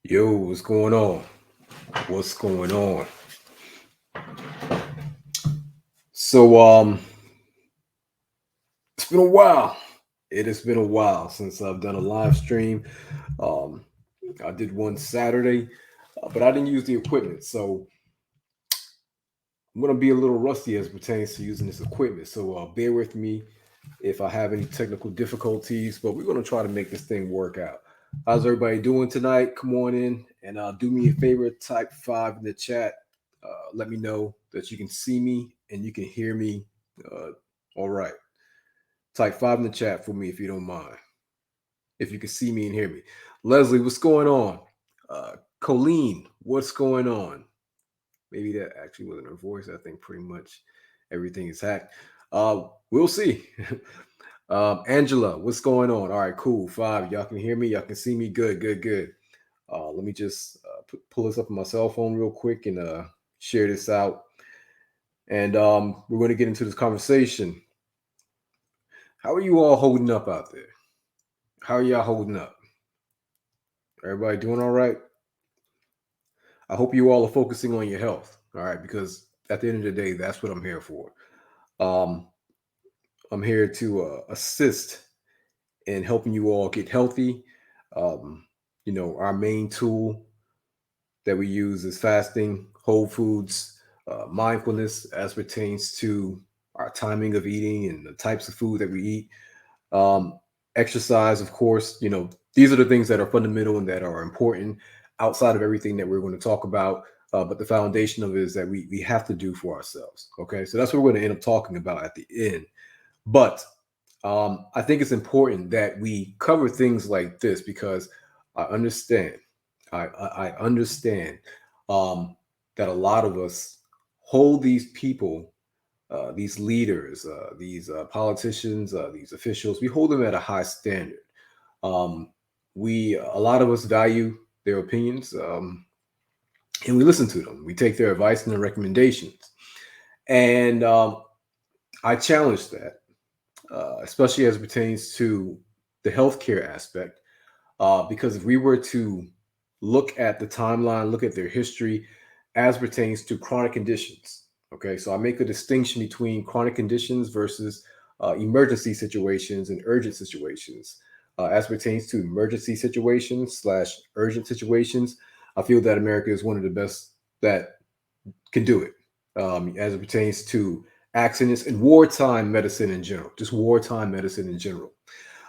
Yo, what's going on? What's going on? So, it's been a while. It has been a while since I've done a live stream. Um, I did one Saturday, but I didn't use the equipment, so I'm gonna be a little rusty as pertains to using this equipment. So, bear with me if I have any technical difficulties, but we're gonna try to make this thing work out. How's everybody doing tonight? Come on in and do me a favor, type five in the chat. Let me know that you can see me and you can hear me. Uh, all right. Type five in the chat for me if you don't mind. If you can see me and hear me. Leslie, what's going on? Colleen, what's going on? Maybe that actually wasn't her voice. I think pretty much everything is hacked. We'll see. Angela, what's going on? All right, cool. Five. Y'all can hear me. Y'all can see me. Good, good, good. Let me just pull this up on my cell phone real quick and share this out. And we're going to get into this conversation. How are you all holding up out there? How are y'all holding up? Everybody doing all right? I hope you all are focusing on your health. All right, because at the end of the day, that's what I'm here for. Um, I'm here to assist in helping you all get healthy. Um, our main tool that we use is fasting, whole foods, mindfulness as pertains to our timing of eating and the types of food that we eat. Um, Exercise, of course, these are the things that are fundamental and that are important outside of everything that we're going to talk about. But the foundation of it is that we have to do for ourselves. Okay. So that's what we're going to end up talking about at the end. But I think it's important that we cover things like this because I understand. I understand that a lot of us hold these people, these leaders, these politicians, these officials. We hold them at a high standard. Um, a lot of us value their opinions, and we listen to them. We take their advice and their recommendations. And I challenge that, especially as it pertains to the healthcare aspect, because if we were to look at the timeline, look at their history as pertains to chronic conditions. Okay, so I make a distinction between chronic conditions versus emergency situations and urgent situations. As pertains to emergency situations slash urgent situations, I feel that America is one of the best that can do it as it pertains to accidents and wartime medicine in general, just wartime medicine in general.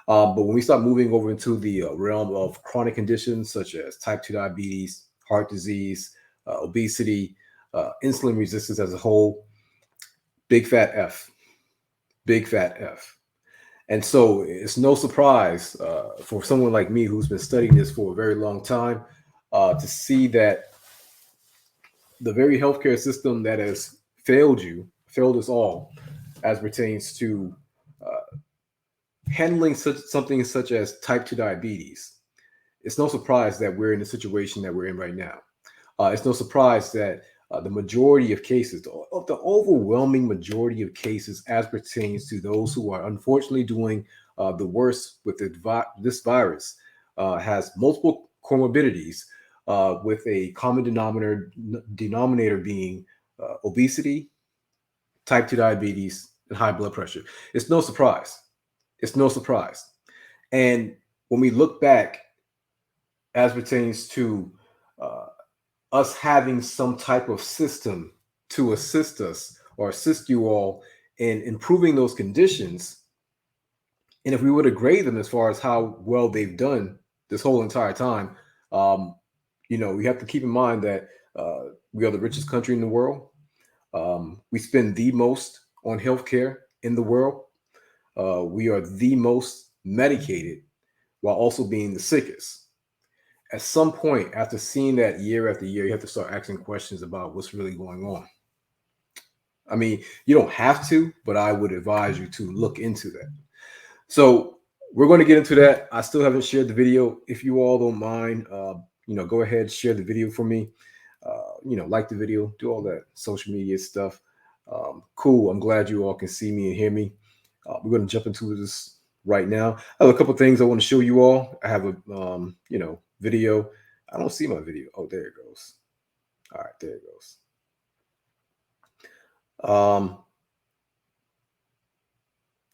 But when we start moving over into the realm of chronic conditions such as type 2 diabetes, heart disease, obesity, insulin resistance as a whole, big fat F, big fat F. And so it's no surprise for someone like me who's been studying this for a very long time to see that the very healthcare system that has failed us all as pertains to handling something such as type 2 diabetes. It's no surprise that we're in the situation that we're in right now. It's no surprise that the majority of cases, the overwhelming majority of cases, as pertains to those who are unfortunately doing the worst with this virus, has multiple comorbidities, with a common denominator being obesity, type 2 diabetes, and high blood pressure. It's no surprise. It's no surprise. And when we look back as pertains to uh, us having some type of system to assist us or assist you all in improving those conditions. And if we were to grade them as far as how well they've done this whole entire time, um, we have to keep in mind that we are the richest country in the world. We spend the most on healthcare in the world. We are the most medicated while also being the sickest. At some point, after seeing that year after year, you have to start asking questions about what's really going on. I mean, you don't have to, but I would advise you to look into that. So we're going to get into that. I still haven't shared the video. If you all don't mind, go ahead, share the video for me. Like the video, do all that social media stuff. Cool. I'm glad you all can see me and hear me. We're going to jump into this right now. I have a couple things I want to show you all. I have a video. I don't see my video. Oh, there it goes. All right, there it goes.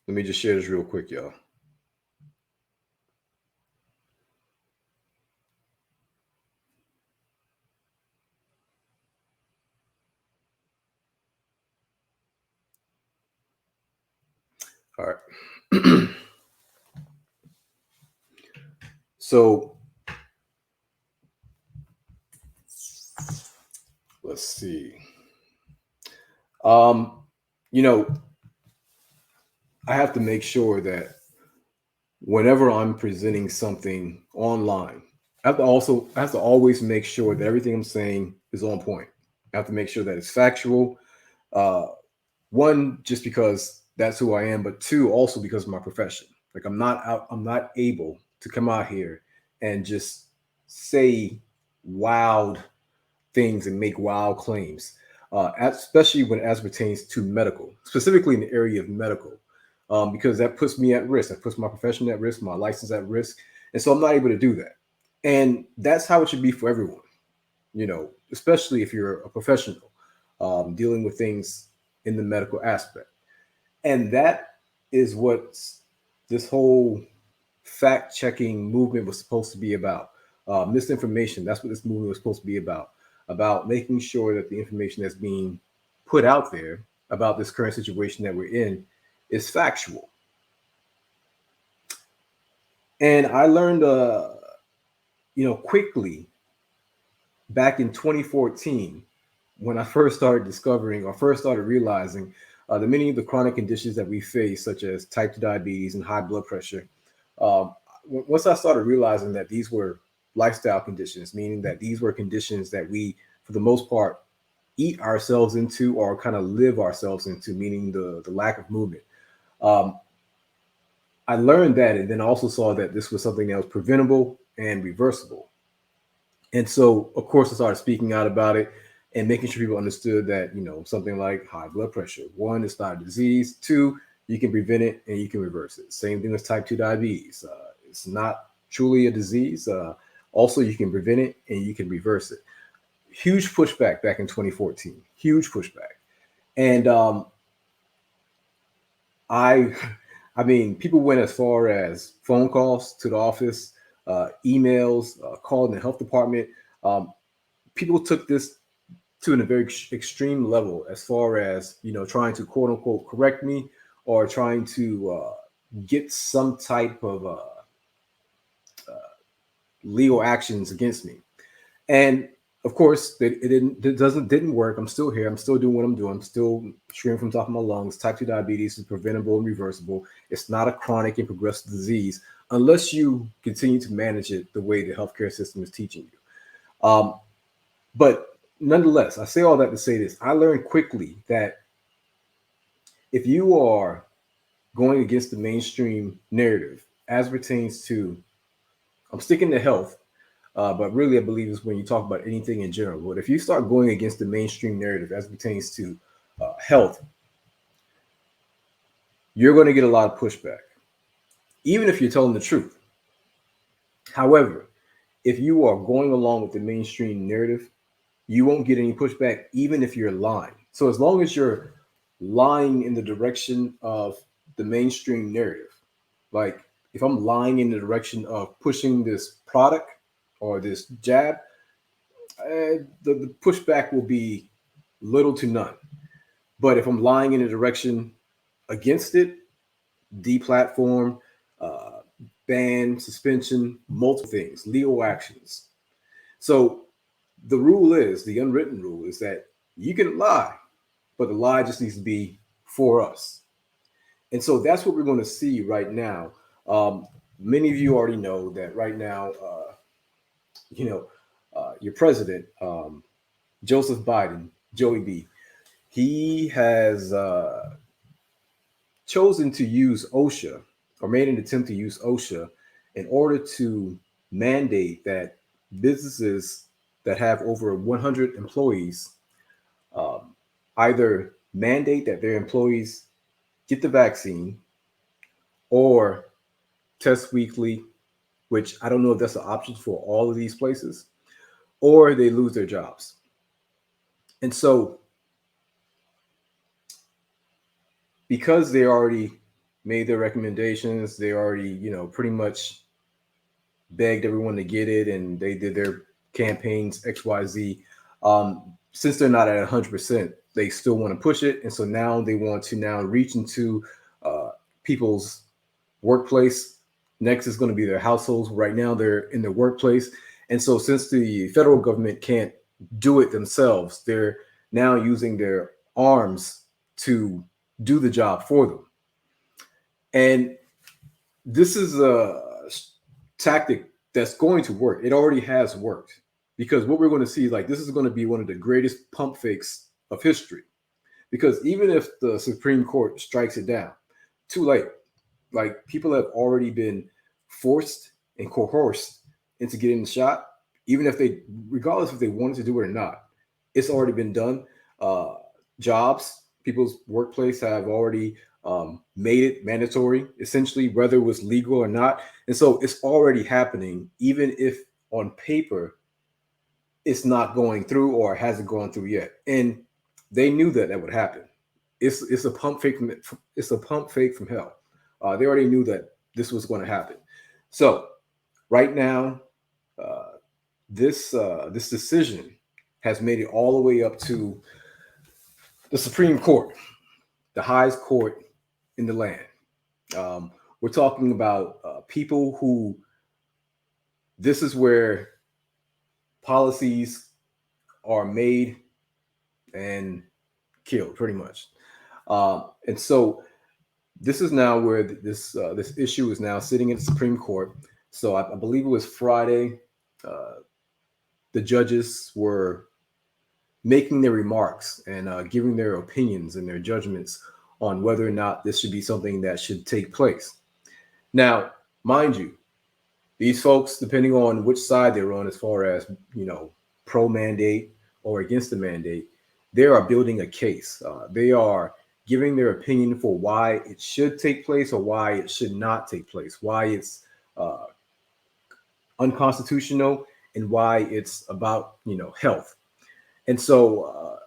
Let me just share this real quick, y'all. All right. So let's see. Um, you know, I have to make sure that whenever I'm presenting something online, I have to always make sure that everything I'm saying is on point. I have to make sure that it's factual. Uh, one, just because that's who I am, but two, also because of my profession. Like I'm not able to come out here and just say wild things and make wild claims, especially when as pertains to medical, specifically in the area of medical, because that puts me at risk. That puts my profession at risk, my license at risk, and so I'm not able to do that. And that's how it should be for everyone, especially if you're a professional dealing with things in the medical aspect. And that is what this whole fact checking movement was supposed to be about. Misinformation, that's what this movement was supposed to be about making sure that the information that's being put out there about this current situation that we're in is factual. And I learned, quickly back in 2014 when I first started discovering or first started realizing that many of the chronic conditions that we face, such as type 2 diabetes and high blood pressure, once I started realizing that these were lifestyle conditions, meaning that these were conditions that we, for the most part, eat ourselves into or kind of live ourselves into, meaning the lack of movement. Um, I learned that and then also saw that this was something that was preventable and reversible. And so, of course, I started speaking out about it and making sure people understood that, something like high blood pressure, one, it's not a disease. Two, you can prevent it and you can reverse it. Same thing with type 2 diabetes. It's not truly a disease. Also, you can prevent it and you can reverse it. Huge pushback back in 2014. Huge pushback. And I, I mean, people went as far as phone calls to the office, emails, calling the health department. Um, People took this to a very extreme level as far as trying to quote unquote correct me or trying to get some type of legal actions against me. And of course, it didn't work. I'm still here. I'm still doing what I'm doing. I'm still screaming from the top of my lungs. Type 2 diabetes is preventable and reversible. It's not a chronic and progressive disease unless you continue to manage it the way the healthcare system is teaching you. But nonetheless, I say all that to say this. I learned quickly that if you are going against the mainstream narrative as pertains to, I'm sticking to health, but really I believe is when you talk about anything in general. But if you start going against the mainstream narrative as pertains to health, you're going to get a lot of pushback, even if you're telling the truth. However, if you are going along with the mainstream narrative, you won't get any pushback, even if you're lying. So as long as you're lying in the direction of the mainstream narrative, like if I'm lying in the direction of pushing this product or this jab, the pushback will be little to none. But if I'm lying in the direction against it, deplatform, uh, ban, suspension, multiple things, legal actions. So the unwritten rule is that you can lie, but the lie just needs to be for us. And so that's what we're going to see right now. Many of you already know that right now, you know, your president, Joseph Biden, Joey B, he has chosen to use OSHA or made an attempt to use OSHA in order to mandate that businesses that have over 100 employees um, either mandate that their employees get the vaccine or test weekly, which I don't know if that's an option for all of these places. or they lose their jobs. And so, because they already made their recommendations, they already, pretty much begged everyone to get it, and they did their campaigns XYZ. Since they're not at 100%, they still want to push it, and so now they want to now reach into people's workplace. Next is going to be their households. Right now, they're in their workplace, and so since the federal government can't do it themselves, they're now using their arms to do the job for them. And this is a tactic that's going to work. It already has worked, because what we're going to see, like, this is going to be one of the greatest pump fakes of history. Because even if the Supreme Court strikes it down, too late. Like, people have already been forced and coerced into getting the shot, even if they, regardless if they wanted to do it or not, it's already been done. Uh, Jobs, people's workplace have already made it mandatory, essentially, whether it was legal or not. And so it's already happening, even if on paper it's not going through or hasn't gone through yet. And they knew that that would happen. It's a pump fake it's a pump fake from hell. They already knew that this was going to happen. So right now, uh, this decision has made it all the way up to the Supreme Court, the highest court in the land. We're talking about people who, this is where policies are made and killed, pretty much. And so this is now where this issue is now sitting in the Supreme Court. So I believe it was Friday. Uh, the judges were making their remarks and giving their opinions and their judgments on whether or not this should be something that should take place. Now, mind you, these folks, depending on which side they're on, as far as, pro mandate or against the mandate, they are building a case. They are giving their opinion for why it should take place or why it should not take place, why it's uh, unconstitutional, and why it's about, health. And so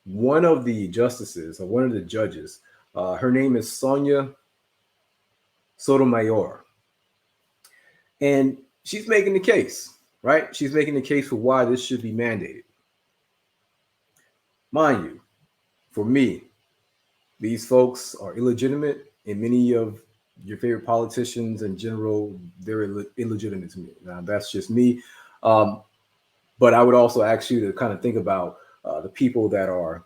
one of the justices, or one of the judges, her name is Sotomayor, and she's making the case, right? She's making the case for why this should be mandated. Mind you, for me, these folks are illegitimate, and many of your favorite politicians in general, they're illegitimate to me. Now, that's just me. Um, but I would also ask you to kind of think about the people that are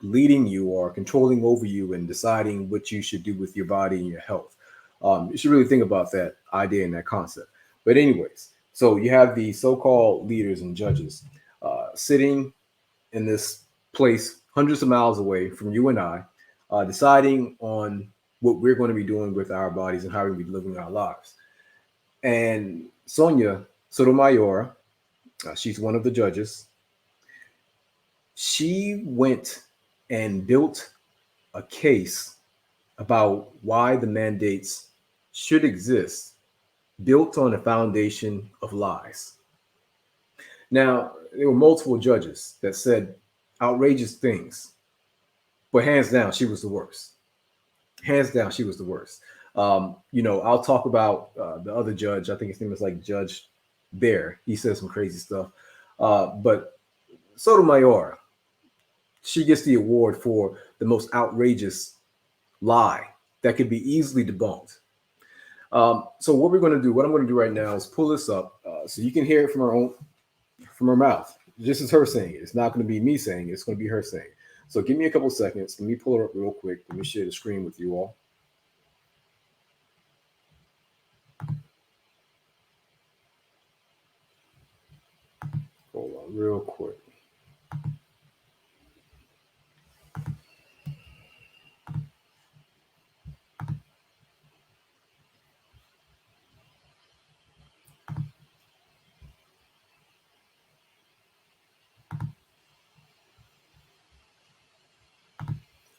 leading you or controlling over you and deciding what you should do with your body and your health. You should really think about that idea and that concept. But anyways, so you have the so-called leaders and judges sitting in this place hundreds of miles away from you and I, deciding on what we're going to be doing with our bodies and how we're going to be living our lives. And Sonia Sotomayor, she's one of the judges. She went and built a case about why the mandates should exist, built on a foundation of lies. Now, there were multiple judges that said outrageous things, but hands down, she was the worst. Hands down, she was the worst. I'll talk about the other judge. I think his name is like Judge Bear. He says some crazy stuff. But Sotomayor, she gets the award for the most outrageous lie that could be easily debunked. So what I'm going to do right now is pull this up so you can hear it from her mouth. This is her saying it. It's not going to be me saying it. It's going to be her saying it. So give me a couple seconds. Let me pull her up real quick. Let me share the screen with you all. Hold on real quick.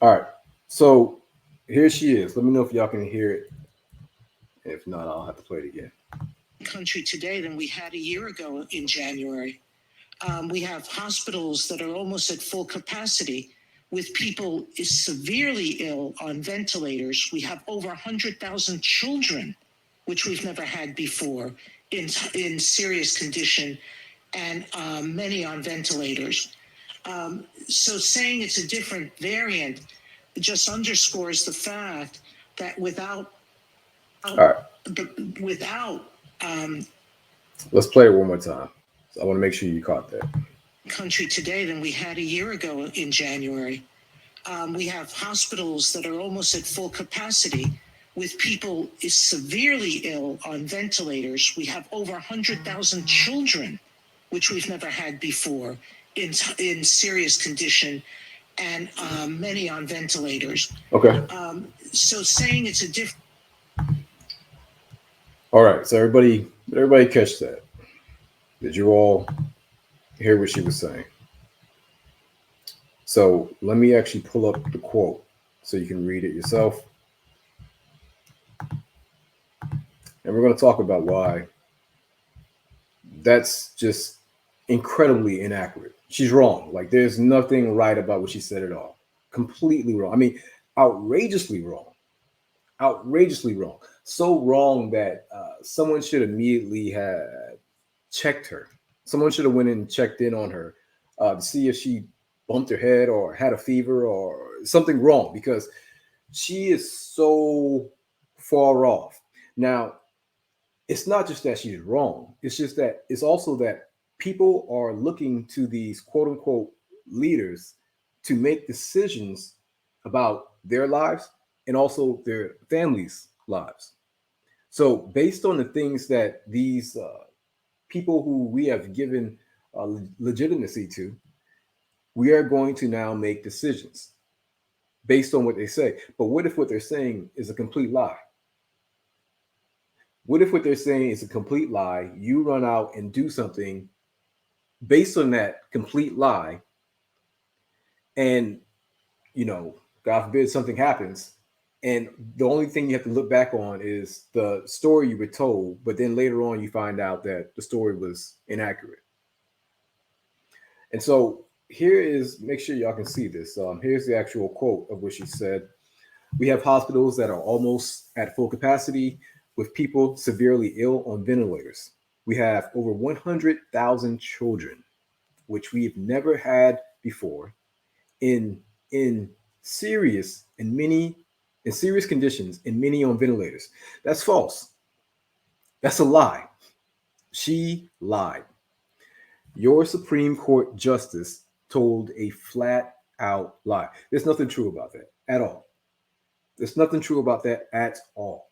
All right. So here she is. Let me know if y'all can hear it. If not, I'll have to play it again. Country today than we had a year ago in January. We have hospitals that are almost at full capacity with people severely ill on ventilators. We have over 100,000 children, which we've never had before, in serious condition, and many on ventilators. So saying it's a different variant just underscores the fact that without let's play it one more time. So I want to make sure you caught that. Country today than we had a year ago in January. We have hospitals that are almost at full capacity with people severely ill on ventilators. We have over 100,000 children, which we've never had before, in serious condition, and many on ventilators. Okay. So saying it's a different. All right. So everybody catch that? Did you all hear what she was saying? So let me actually pull up the quote so you can read it yourself. And we're going to talk about why that's just incredibly inaccurate. She's wrong. Like, there's nothing right about what she said at all. Completely wrong. I mean, outrageously wrong. Outrageously wrong. So wrong that someone should immediately have checked her. Someone should have went and checked in on her to see if she bumped her head or had a fever or something wrong, because she is so far off. Now, it's not just that she's wrong. It's just that it's also that people are looking to these quote unquote leaders to make decisions about their lives and also their families' lives. So, based on the things that these people who we have given legitimacy to, we are going to now make decisions based on what they say. But what if what they're saying is a complete lie? What if what they're saying is a complete lie? You run out and do something based on that complete lie, and God forbid something happens, and the only thing you have to look back on is the story you were told, but then later on you find out that the story was inaccurate. And so here is, make sure y'all can see this. Here's the actual quote of what she said. We have hospitals that are almost at full capacity with people severely ill on ventilators. We have over 100,000 children, which we've never had before, in in serious and many in serious conditions, and many on ventilators. That's false. That's a lie. She lied. Your Supreme Court justice told a flat out lie. There's nothing true about that at all. There's nothing true about that at all.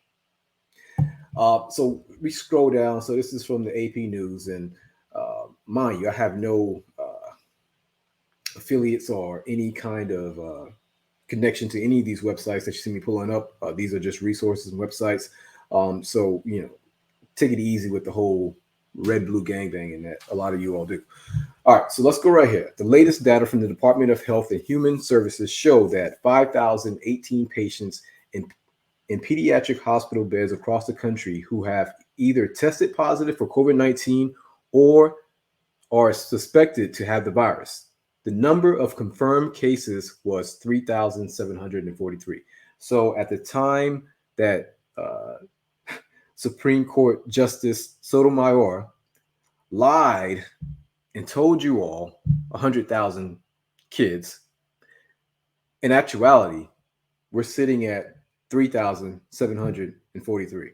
So we scroll down. So this is from the AP News, and mind you, I have no affiliates or any kind of connection to any of these websites that you see me pulling up. These are just resources and websites. So take it easy with the whole red blue gangbang that a lot of you all do. All right, so let's go right here. The latest data from the Department of Health and Human Services show that 5,018 patients in pediatric hospital beds across the country who have either tested positive for COVID-19 or are suspected to have the virus. The number of confirmed cases was 3,743. So at the time that Supreme Court Justice Sotomayor lied and told you all 100,000 kids, in actuality, we're sitting at 3,743.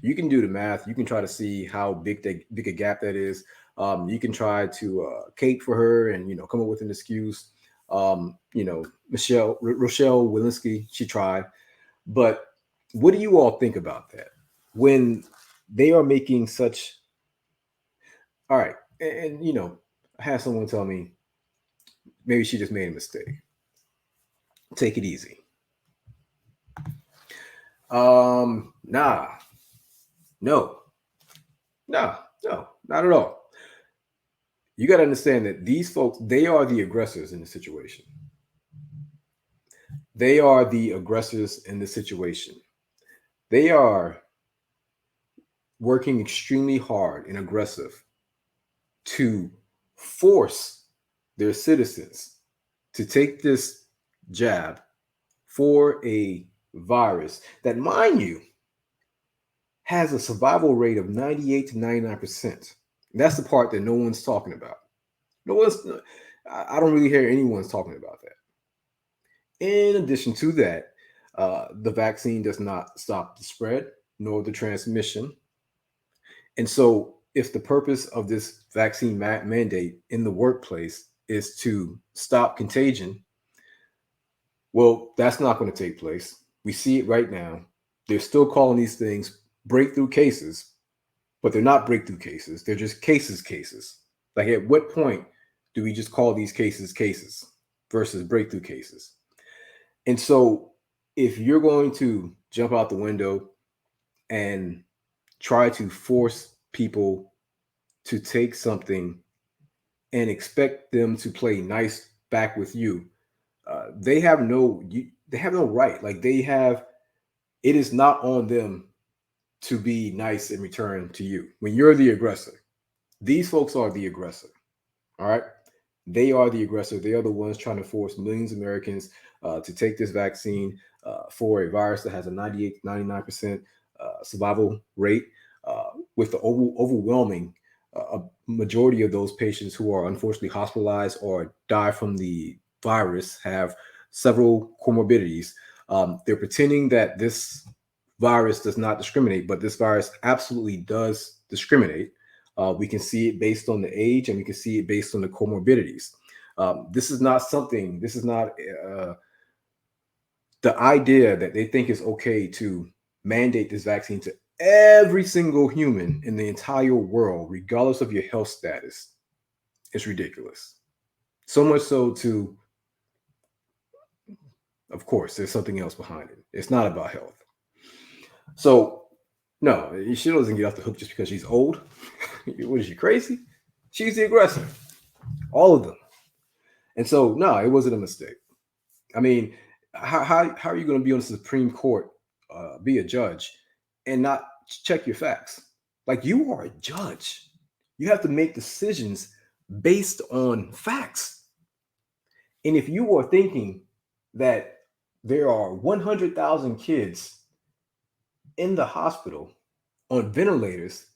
You can do the math. You can try to see how big a gap that is. You can try to cape for her and come up with an excuse. Rochelle Walensky, she tried, but what do you all think about that when they are making such? All right, and I had someone tell me maybe she just made a mistake. Take it easy. Nah, no, nah, no, not at all. You got to understand that these folks, they are the aggressors in the situation. They are the aggressors in the situation. They are working extremely hard and aggressive to force their citizens to take this jab for a virus that, mind you, has a survival rate of 98 to 99%. That's the part that no one's talking about. No one's, I don't really hear anyone's talking about that. In addition to that, the vaccine does not stop the spread nor the transmission. And so, if the purpose of this vaccine mandate in the workplace is to stop contagion, well, that's not going to take place. We see it right now. They're still calling these things breakthrough cases, but they're not breakthrough cases. They're just cases. Like, at what point do we just call these cases versus breakthrough cases? And so, if you're going to jump out the window and try to force people to take something and expect them to play nice back with you, they have no right. Like, it is not on them to be nice in return to you when you're the aggressor. These folks are the aggressor. All right. They are the aggressor. They are the ones trying to force millions of Americans to take this vaccine for a virus that has a 98, 99% survival rate, with the overwhelming majority of those patients who are unfortunately hospitalized or die from the virus have several comorbidities. They're pretending that this virus does not discriminate, but this virus absolutely does discriminate. We can see it based on the age, and we can see it based on the comorbidities. This is not the idea that they think it's okay to mandate this vaccine to every single human in the entire world, regardless of your health status. It's ridiculous. So much so to, of course, there's something else behind it. It's not about health. So, no, she doesn't get off the hook just because she's old. What is she, crazy? She's the aggressor. All of them. And so, no, it wasn't a mistake. I mean, how are you going to be on the Supreme Court, be a judge, and not check your facts? Like, you are a judge. You have to make decisions based on facts. And if you are thinking that there are 100,000 kids in the hospital on ventilators,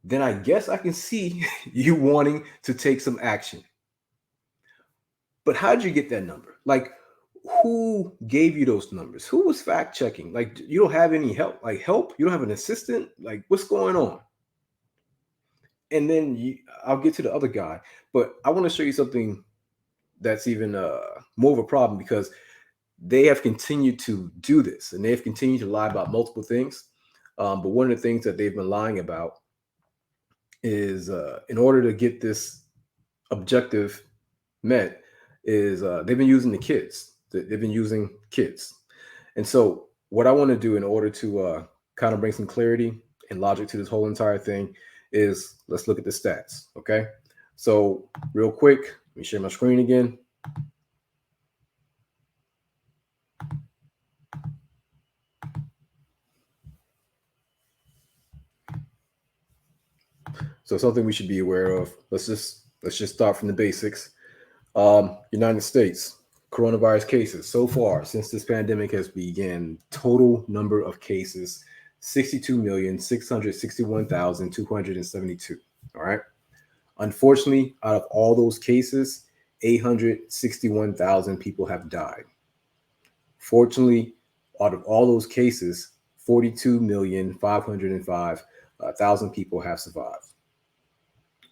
then I guess I can see you wanting to take some action. But how did you get that number? Like, who gave you those numbers? Who was fact checking? Like, you don't have any help. Like, help? You don't have an assistant? Like, what's going on? And then I'll get to the other guy. But I want to show you something that's even more of a problem, because they have continued to do this, and they have continued to lie about multiple things. But one of the things that they've been lying about is, in order to get this objective met, is they've been using the kids. They've been using kids. And so what I want to do in order to kind of bring some clarity and logic to this whole entire thing is, let's look at the stats. Okay. So real quick, let me share my screen again. So something we should be aware of. Let's just start from the basics. United States coronavirus cases so far since this pandemic has began. Total number of cases: 62,661,272. All right. Unfortunately, out of all those cases, 861,000 people have died. Fortunately, out of all those cases, 42,505,000 people have survived.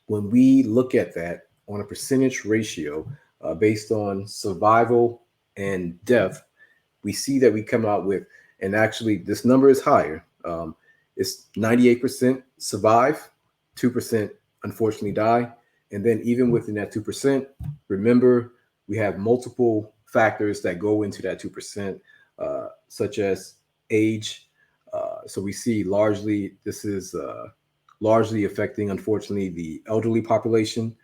When we look at that on a percentage ratio based on survival and death, we see that we come out with, and actually this number is higher. It's 98% survive, 2% unfortunately die. And then even within that 2%, remember, we have multiple factors that go into that 2%, such as age. So we see largely this is largely affecting, unfortunately, the elderly population.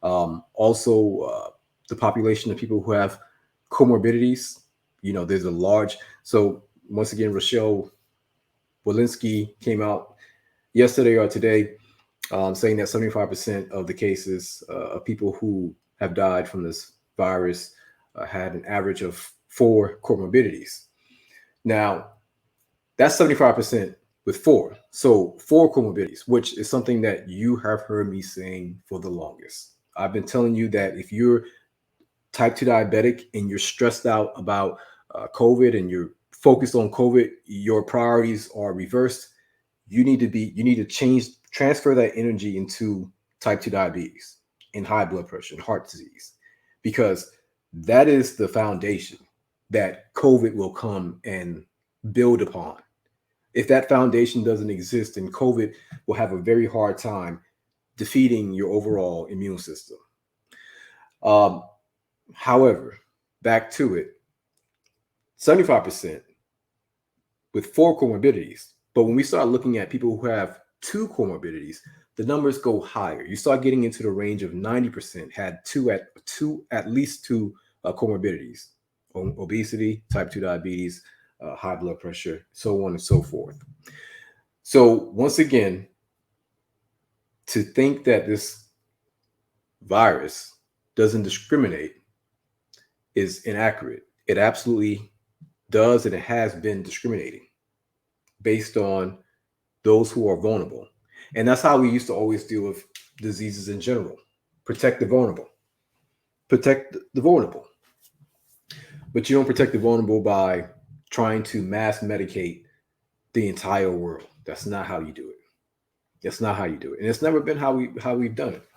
Also, the population of people who have comorbidities. There's a large. So once again, Rochelle Walensky came out yesterday or today saying that 75% of the cases of people who have died from this virus had an average of 4 comorbidities. Now, that's 75% with 4. So 4 comorbidities, which is something that you have heard me saying for the longest. I've been telling you that if you're type 2 diabetic and you're stressed out about COVID and you're focused on COVID, your priorities are reversed. You need to transfer that energy into type 2 diabetes and high blood pressure and heart disease, because that is the foundation that COVID will come and build upon. If that foundation doesn't exist, then COVID will have a very hard time defeating your overall immune system. Um, However, back to it, 75% with 4 comorbidities. But when we start looking at people who have 2 comorbidities, the numbers go higher. You start getting into the range of 90% had at least two comorbidities: obesity, type 2 diabetes, high blood pressure, so on and so forth. So once again, to think that this virus doesn't discriminate is inaccurate. It absolutely does, and it has been discriminating based on those who are vulnerable. And that's how we used to always deal with diseases in general. Protect the vulnerable. Protect the vulnerable. But you don't protect the vulnerable by trying to mass medicate the entire world. That's not how you do it. That's not how you do it. And it's never been how we've done it.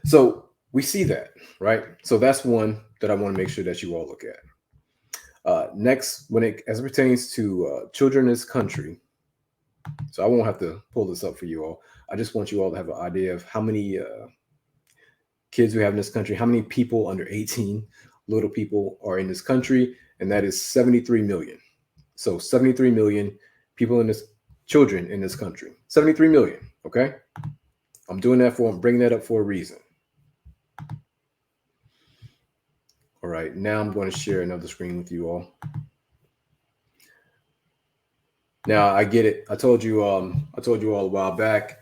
So we see that, right? So that's one that I want to make sure that you all look at. Next, as it pertains to children in this country, so I won't have to pull this up for you all. I just want you all to have an idea of how many kids we have in this country, how many people under 18, little people, are in this country, and that is 73 million. So 73 million people children in this country. 73 million, okay? I'm bringing that up for a reason. All right, now I'm going to share another screen with you all. Now I get it. I told you all a while back.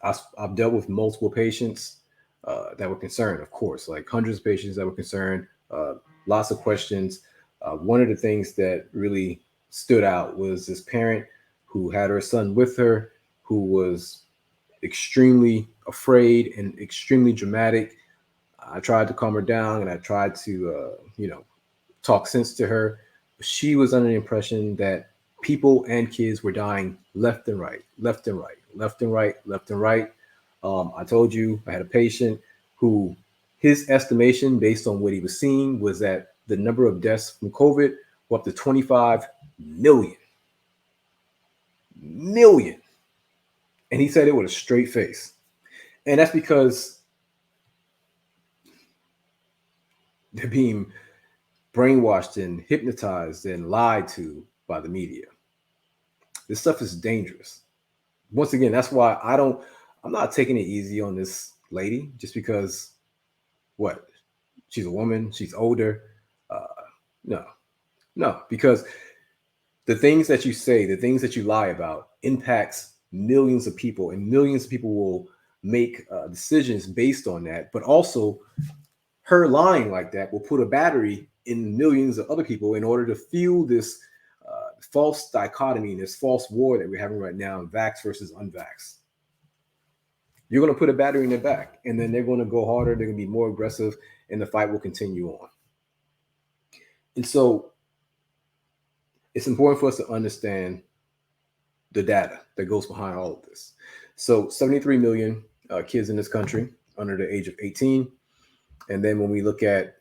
I've dealt with multiple patients that were concerned, of course, like hundreds of patients that were concerned, lots of questions. One of the things that really stood out was this parent who had her son with her, who was extremely afraid and extremely dramatic. I tried to calm her down and I tried to, talk sense to her. She was under the impression that people and kids were dying left and right, left and right, left and right, left and right. I told you I had a patient who his estimation based on what he was seeing was that the number of deaths from COVID were up to 25 million. Million. And he said it with a straight face. And that's because they're being brainwashed and hypnotized and lied to by the media. This stuff is dangerous. Once again, that's why I'm not taking it easy on this lady just because she's a woman, she's older. No, no, because the things that you say, the things that you lie about impacts millions of people, and millions of people will make decisions based on that. But also, her lying like that will put a battery in millions of other people in order to fuel this false dichotomy and this false war that we're having right now, vax versus unvax. You're going to put a battery in their back, and then they're going to go harder. They're going to be more aggressive, and the fight will continue on. And so it's important for us to understand the data that goes behind all of this. So 73 million kids in this country under the age of 18. And then when we look at,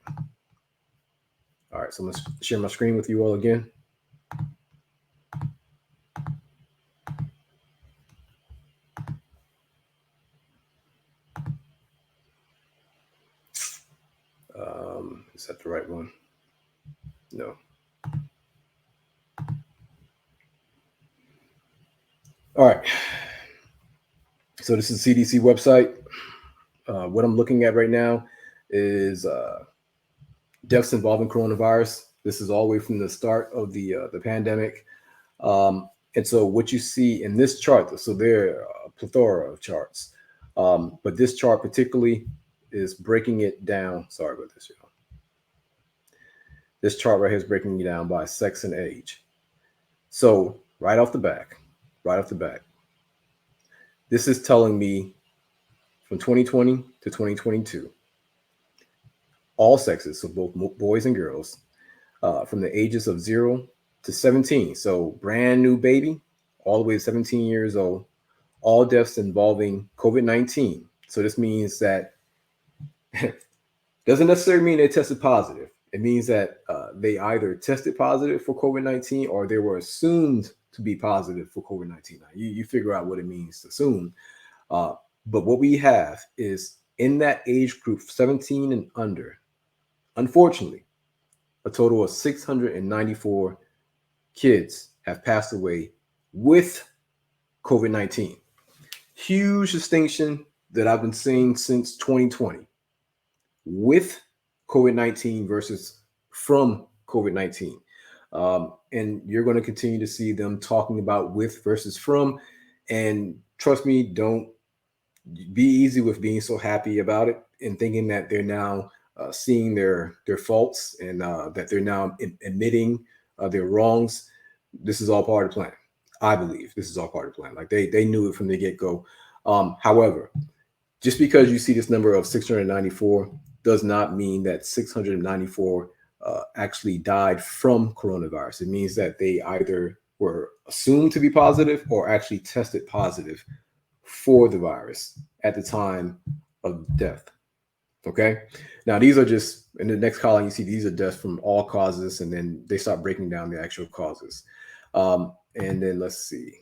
all right, so I'm going to share my screen with you all again. Is that the right one? No. All right. So this is CDC website. What I'm looking at right now is deaths involving coronavirus. This is all the way from the start of the pandemic. And so what you see in this chart, so there are a plethora of charts, but this chart particularly is breaking it down. Sorry about this, y'all. This chart right here is breaking it down by sex and age. So right off the back, this is telling me from 2020 to 2022, all sexes, so both boys and girls, from the ages of 0 to 17. So brand new baby, all the way to 17 years old, all deaths involving COVID-19. So this means that doesn't necessarily mean they tested positive. It means that they either tested positive for COVID-19 or they were assumed to be positive for COVID-19. Now, you figure out what it means to assume. Uh, but what we have is in that age group, 17 and under, unfortunately, a total of 694 kids have passed away with COVID-19. Huge distinction that I've been seeing since 2020 with COVID-19 versus from COVID-19. And you're going to continue to see them talking about with versus from. And trust me, don't be easy with being so happy about it and thinking that they're now seeing their faults and that they're now admitting their wrongs. This is all part of the plan. I believe this is all part of the plan. Like they knew it from the get go. However, just because you see this number of 694 does not mean that 694 actually died from coronavirus. It means that they either were assumed to be positive or actually tested positive for the virus at the time of death. Okay. Now, these are just in the next column, you see these are deaths from all causes, and then they start breaking down the actual causes. And then let's see.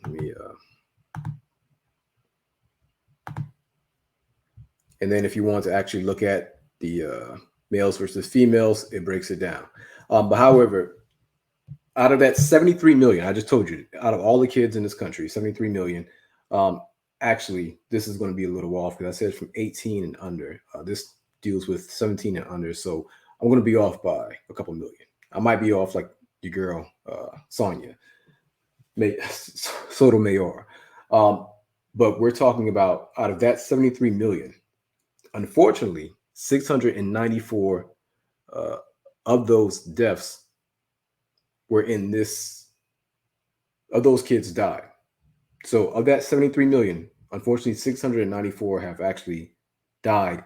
And then if you want to actually look at the males versus females, it breaks it down. But however, out of that 73 million, I just told you, out of all the kids in this country, 73 million, actually, this is going to be a little off because I said from 18 and under. This deals with 17 and under. So I'm going to be off by a couple million. I might be off like your girl, Sonia Sotomayor. But we're talking about out of that 73 million, unfortunately, 694 of those deaths were in this, of those kids died. So of that 73 million, unfortunately, 694 have actually died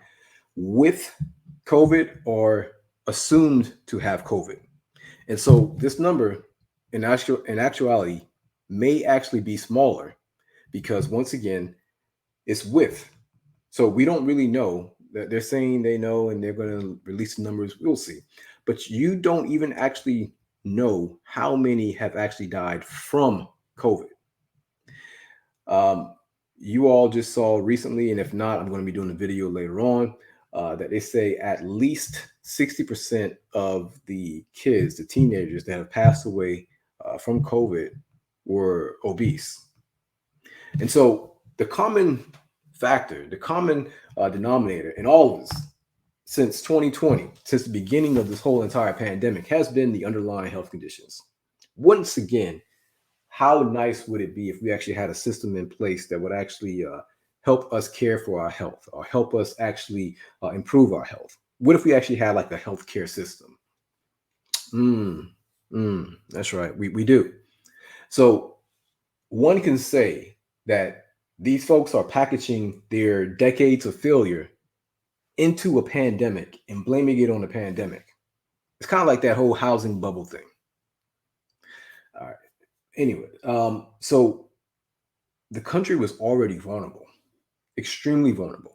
with COVID or assumed to have COVID. And so this number in actuality may actually be smaller because once again, it's with. So we don't really know that they're saying they know and they're going to release the numbers. We'll see. But you don't even actually know how many have actually died from COVID. You all just saw recently, and if not, I'm going to be doing a video later on, that they say at least 60% of the kids, the teenagers that have passed away from COVID were obese. And so the common factor, the common denominator in all of this since 2020, since the beginning of this whole entire pandemic, has been the underlying health conditions. Once again, how nice would it be if we actually had a system in place that would actually help us care for our health or help us actually improve our health? What if we actually had like a healthcare system? That's right. We do. So one can say that these folks are packaging their decades of failure into a pandemic and blaming it on the pandemic. It's kind of like that whole housing bubble thing. All right. Anyway, so the country was already vulnerable, extremely vulnerable,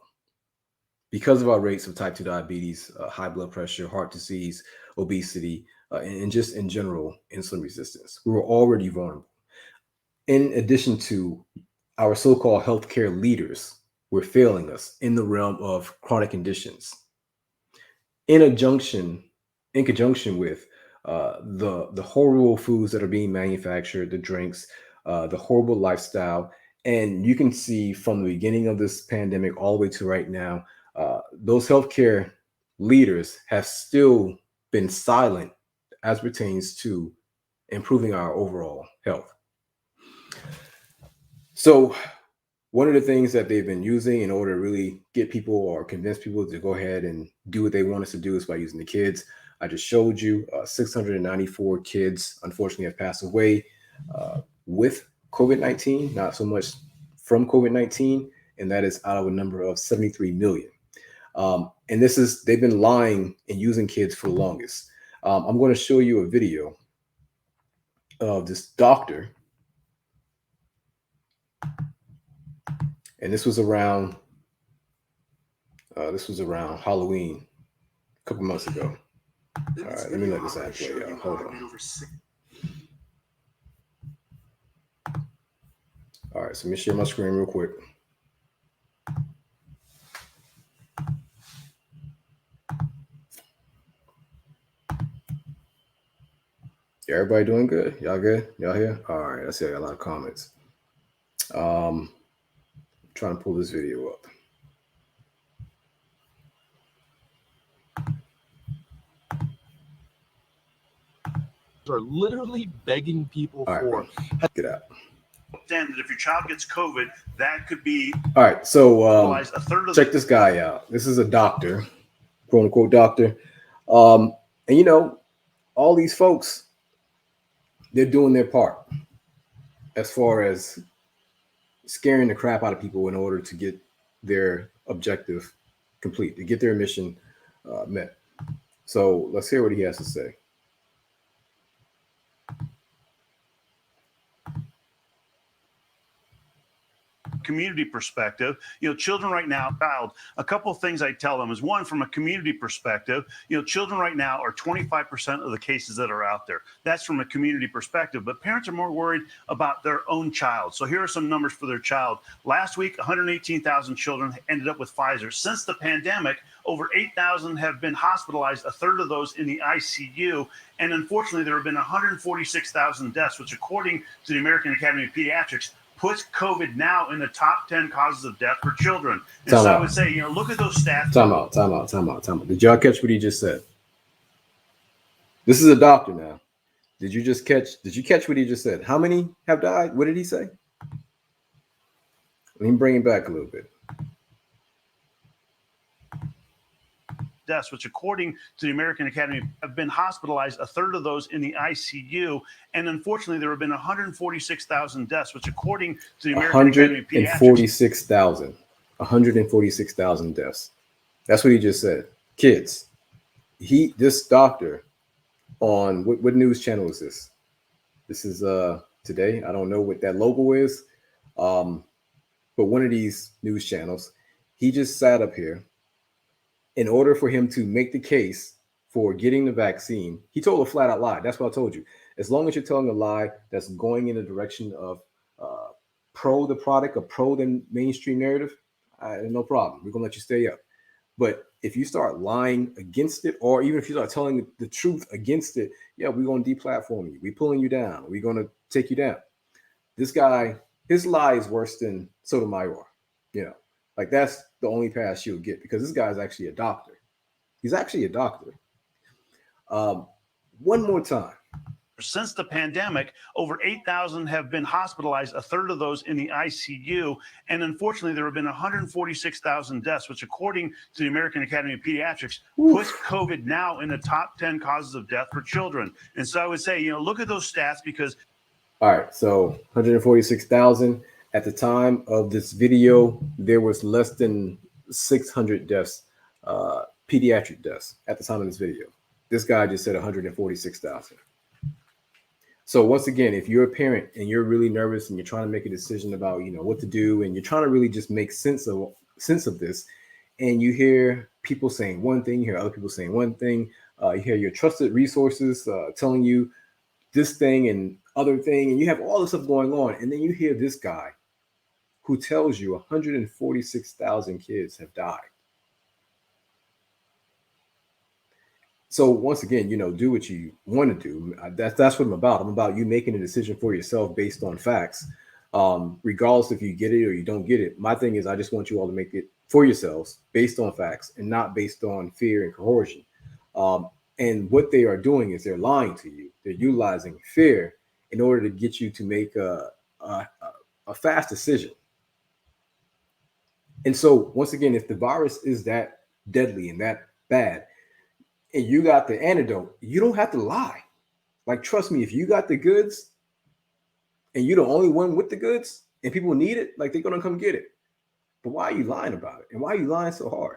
because of our rates of type 2 diabetes, high blood pressure, heart disease, obesity, and just in general, insulin resistance. We were already vulnerable. In addition to our so-called healthcare leaders were failing us in the realm of chronic conditions. In conjunction with the horrible foods that are being manufactured, the drinks, the horrible lifestyle, and you can see from the beginning of this pandemic all the way to right now, those healthcare leaders have still been silent as pertains to improving our overall health. So one of the things that they've been using in order to really get people or convince people to go ahead and do what they want us to do is by using the kids. I just showed you 694 kids, unfortunately, have passed away with COVID 19, not so much from COVID 19, and that is out of a number of 73 million. And this is, they've been lying and using kids for the longest. I'm going to show you a video of this doctor, and this was around Halloween a couple months ago. All right, let me let this ad play, y'all. Hold on. All right, so let me share my screen real quick. Everybody doing good? Y'all good? Y'all here? All right, I see I got a lot of comments. Trying to pull this video up. Are literally begging people All right, for. bro. Get out. Understand that if your child gets COVID, that could be. All right, so a third of check this guy out. This is a doctor, quote unquote doctor, and you know, all these folks, they're doing their part as far as scaring the crap out of people in order to get their objective complete, to get their mission met. So let's hear what he has to say. Community perspective, children right now, a couple of things I tell them is, one, from a community perspective, children right now are 25% of the cases that are out there. That's from a community perspective, but parents are more worried about their own child. So here are some numbers for their child. Last week, 118,000 children ended up with Pfizer. Since the pandemic, over 8,000 have been hospitalized, a third of those in the ICU. And unfortunately, there have been 146,000 deaths, which according to the American Academy of Pediatrics, puts COVID now in the top 10 causes of death for children. And so I would say, look at those stats. Time out. Did y'all catch what he just said? This is a doctor now. Did you catch what he just said? How many have died? What did he say? Let me bring it back a little bit. Deaths, which according to the American Academy have been hospitalized, a third of those in the ICU. And unfortunately, there have been 146,000 deaths, which according to the American Academy of Pediatrics. 146,000 deaths. That's what he just said. Kids. This doctor on, what news channel is this? This is Today. I don't know what that logo is. But one of these news channels, he just sat up here. In order for him to make the case for getting the vaccine, he told a flat out lie. That's what I told you. As long as you're telling a lie that's going in the direction of pro the product or pro the mainstream narrative, no problem. We're going to let you stay up. But if you start lying against it, or even if you start telling the truth against it, yeah, we're going to deplatform you. We're pulling you down. We're going to take you down. This guy, his lie is worse than Sotomayor, Like, that's the only pass you'll get, because this guy's actually a doctor. He's actually a doctor. One more time. Since the pandemic, over 8,000 have been hospitalized, a third of those in the ICU. And unfortunately, there have been 146,000 deaths, which according to the American Academy of Pediatrics, puts COVID now in the top 10 causes of death for children. And so I would say, look at those stats, because. All right, so 146,000. At the time of this video, there was less than 600 deaths, pediatric deaths at the time of this video. This guy just said 146,000. So once again, if you're a parent and you're really nervous and you're trying to make a decision about, what to do, and you're trying to really just make sense of this, and you hear people saying one thing, you hear other people saying one thing, you hear your trusted resources telling you this thing and other thing, and you have all this stuff going on, and then you hear this guy who tells you 146,000 kids have died. So once again, do what you want to do. That's what I'm about. I'm about you making a decision for yourself based on facts, regardless if you get it or you don't get it. My thing is, I just want you all to make it for yourselves based on facts and not based on fear and coercion. And what they are doing is they're lying to you. They're utilizing fear in order to get you to make a fast decision. And so once again, if the virus is that deadly and that bad, and you got the antidote, you don't have to lie. Like, trust me, if you got the goods and you're the only one with the goods and people need it, like, they're gonna come get it. But why are you lying about it? And why are you lying so hard?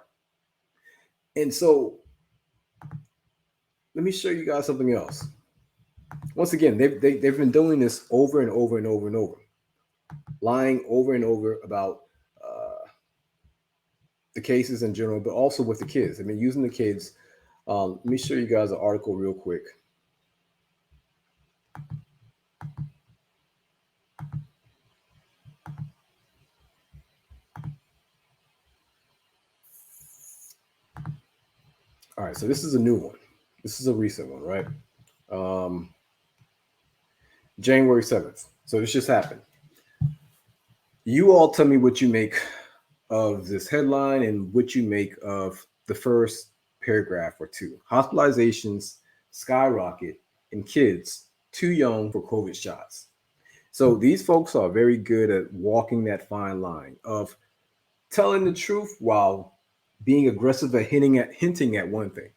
And so let me show you guys something else. Once again, they've been doing this over and over and over and over, lying over and over about the cases in general, but also with the kids. I mean, using the kids. Let me show you guys an article real quick. All right, so this is a new one. This is a recent one, right? January 7th. So this just happened. You all tell me what you make of this headline and what you make of the first paragraph or two. Hospitalizations skyrocket in kids too young for COVID shots. So these folks are very good at walking that fine line of telling the truth while being aggressive at hinting at one thing.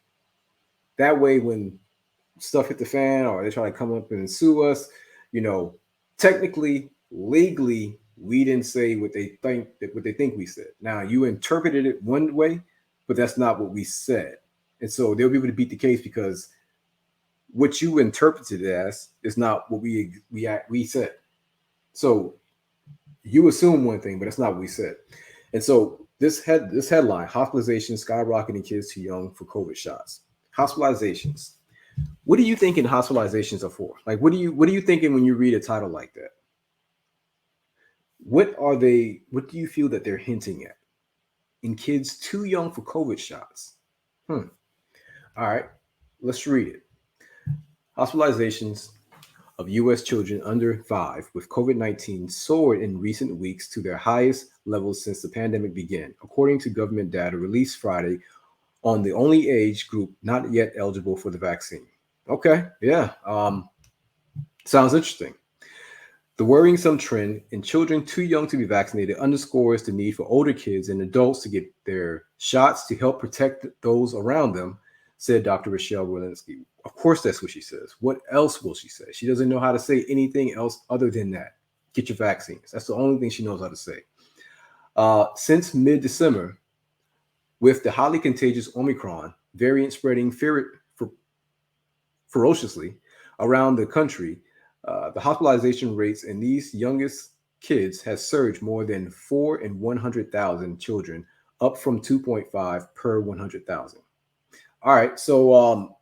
That way, when stuff hit the fan or they try to come up and sue us, technically, legally, we didn't say what they think we said. Now, you interpreted it one way, but that's not what we said. And so they'll be able to beat the case because what you interpreted it as is not what we said. So you assume one thing, but that's not what we said. And so this headline, hospitalizations skyrocketing kids too young for COVID shots. Hospitalizations. What are you thinking hospitalizations are for? Like, what are you thinking when you read a title like that? What do you feel that they're hinting at? In kids too young for COVID shots. All right, let's read it. Hospitalizations of U.S. children under 5 with COVID-19 soared in recent weeks to their highest levels since the pandemic began, according to government data released Friday on the only age group not yet eligible for the vaccine. Okay, yeah, sounds interesting. The worrisome trend in children too young to be vaccinated underscores the need for older kids and adults to get their shots to help protect those around them, said Dr. Rochelle Walensky. Of course, that's what she says. What else will she say? She doesn't know how to say anything else other than that. Get your vaccines. That's the only thing she knows how to say. Since mid-December, with the highly contagious Omicron variant spreading ferociously around the country, the hospitalization rates in these youngest kids has surged more than 4 in 100,000 children, up from 2.5 per 100,000. All right, so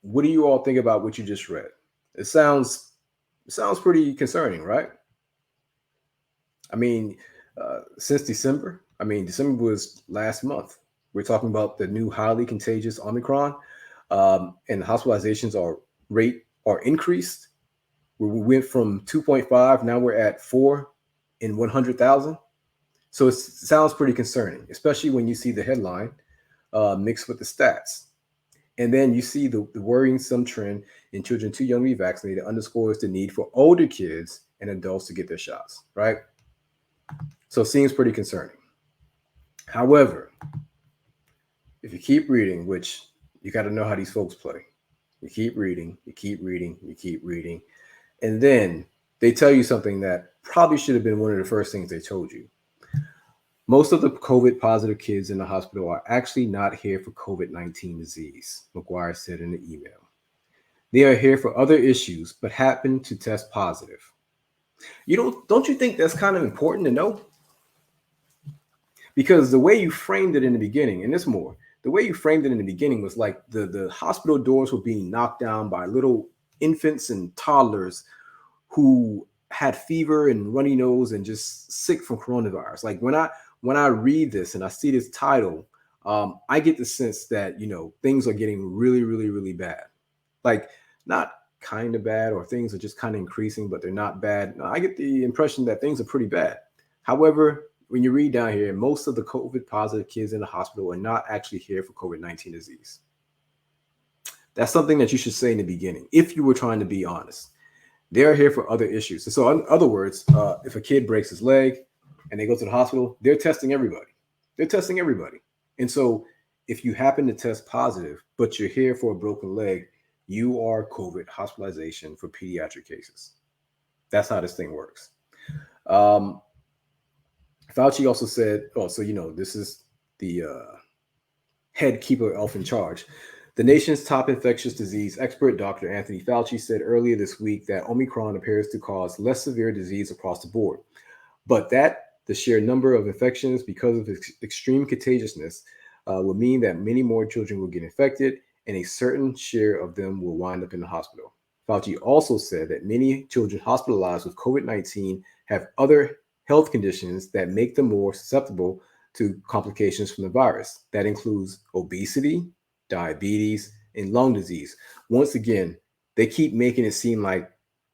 what do you all think about what you just read? It sounds pretty concerning, right? I mean, since December, December was last month. We're talking about the new highly contagious Omicron, and hospitalizations are increased. We went from 2.5, now we're at 4 in 100,000. So it sounds pretty concerning, especially when you see the headline mixed with the stats. And then you see the worrisome trend in children too young to be vaccinated underscores the need for older kids and adults to get their shots, right? So it seems pretty concerning. However, if you keep reading, which you got to know how these folks play, you keep reading, and then they tell you something that probably should have been one of the first things they told you. Most of the COVID positive kids in the hospital are actually not here for COVID-19 disease, McGuire said in the email. They are here for other issues, but happen to test positive. Don't you think that's kind of important to know? Because the way you framed it in the beginning, and there's more, the way you framed it in the beginning was like the hospital doors were being knocked down by little infants and toddlers who had fever and runny nose and just sick from coronavirus. Like when I read this and I see this title, I get the sense that, things are getting really, really, really bad. Like not kind of bad, or things are just kind of increasing, but they're not bad. No, I get the impression that things are pretty bad. However, when you read down here, most of the COVID positive kids in the hospital are not actually here for COVID-19 disease. That's something that you should say in the beginning, if you were trying to be honest. They're here for other issues. So, in other words, if a kid breaks his leg and they go to the hospital, they're testing everybody. They're testing everybody. And so, if you happen to test positive, but you're here for a broken leg, you are COVID hospitalization for pediatric cases. That's how this thing works. Um, Fauci also said, oh, so this is the head keeper elf in charge. The nation's top infectious disease expert, Dr. Anthony Fauci, said earlier this week that Omicron appears to cause less severe disease across the board, but that the sheer number of infections because of extreme contagiousness will mean that many more children will get infected and a certain share of them will wind up in the hospital. Fauci also said that many children hospitalized with COVID-19 have other health conditions that make them more susceptible to complications from the virus. That includes obesity, diabetes, and lung disease. Once again, they keep making it seem like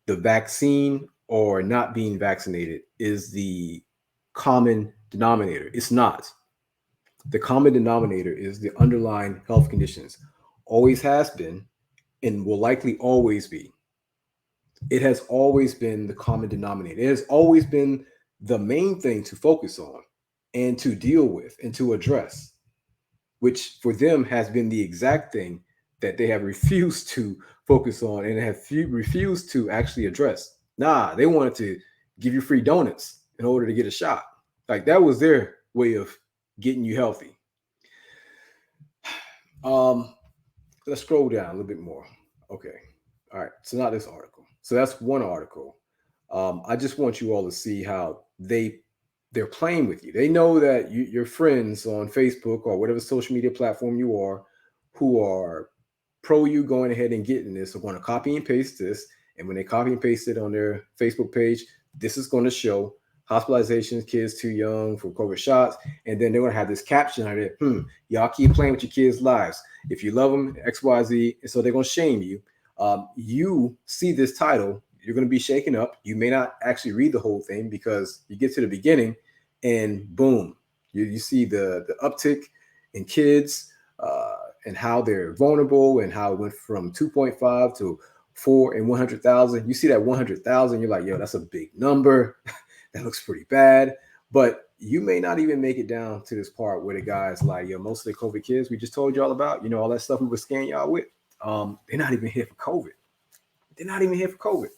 the vaccine or not being vaccinated is the common denominator. It's not. The common denominator is the underlying health conditions. Always has been and will likely always be. It has always been the common denominator. It has always been the main thing to focus on and to deal with and to address, which for them has been the exact thing that they have refused to focus on and have refused to actually address. Nah, they wanted to give you free donuts in order to get a shot. Like that was their way of getting you healthy. Let's scroll down a little bit more. Okay. All right. So not this article. So that's one article. I just want you all to see how they're playing with you. They know that your friends on Facebook or whatever social media platform you are, who are pro you going ahead and getting this, are going to copy and paste this. And when they copy and paste it on their Facebook page, this is going to show hospitalizations, kids too young for COVID shots. And then they're going to have this caption on it. Y'all keep playing with your kids' lives. If you love them, X, Y, Z. And so they're going to shame you. You see this title, you're going to be shaken up. You may not actually read the whole thing because you get to the beginning and boom, you see the uptick in kids and how they're vulnerable and how it went from 2.5 to 4 and 100,000. You see that 100,000, you're like, yo, that's a big number. That looks pretty bad. But you may not even make it down to this part where the guy's like, yo, most of the COVID kids we just told you all about, all that stuff we were scaring y'all with, they're not even here for COVID. They're not even here for COVID.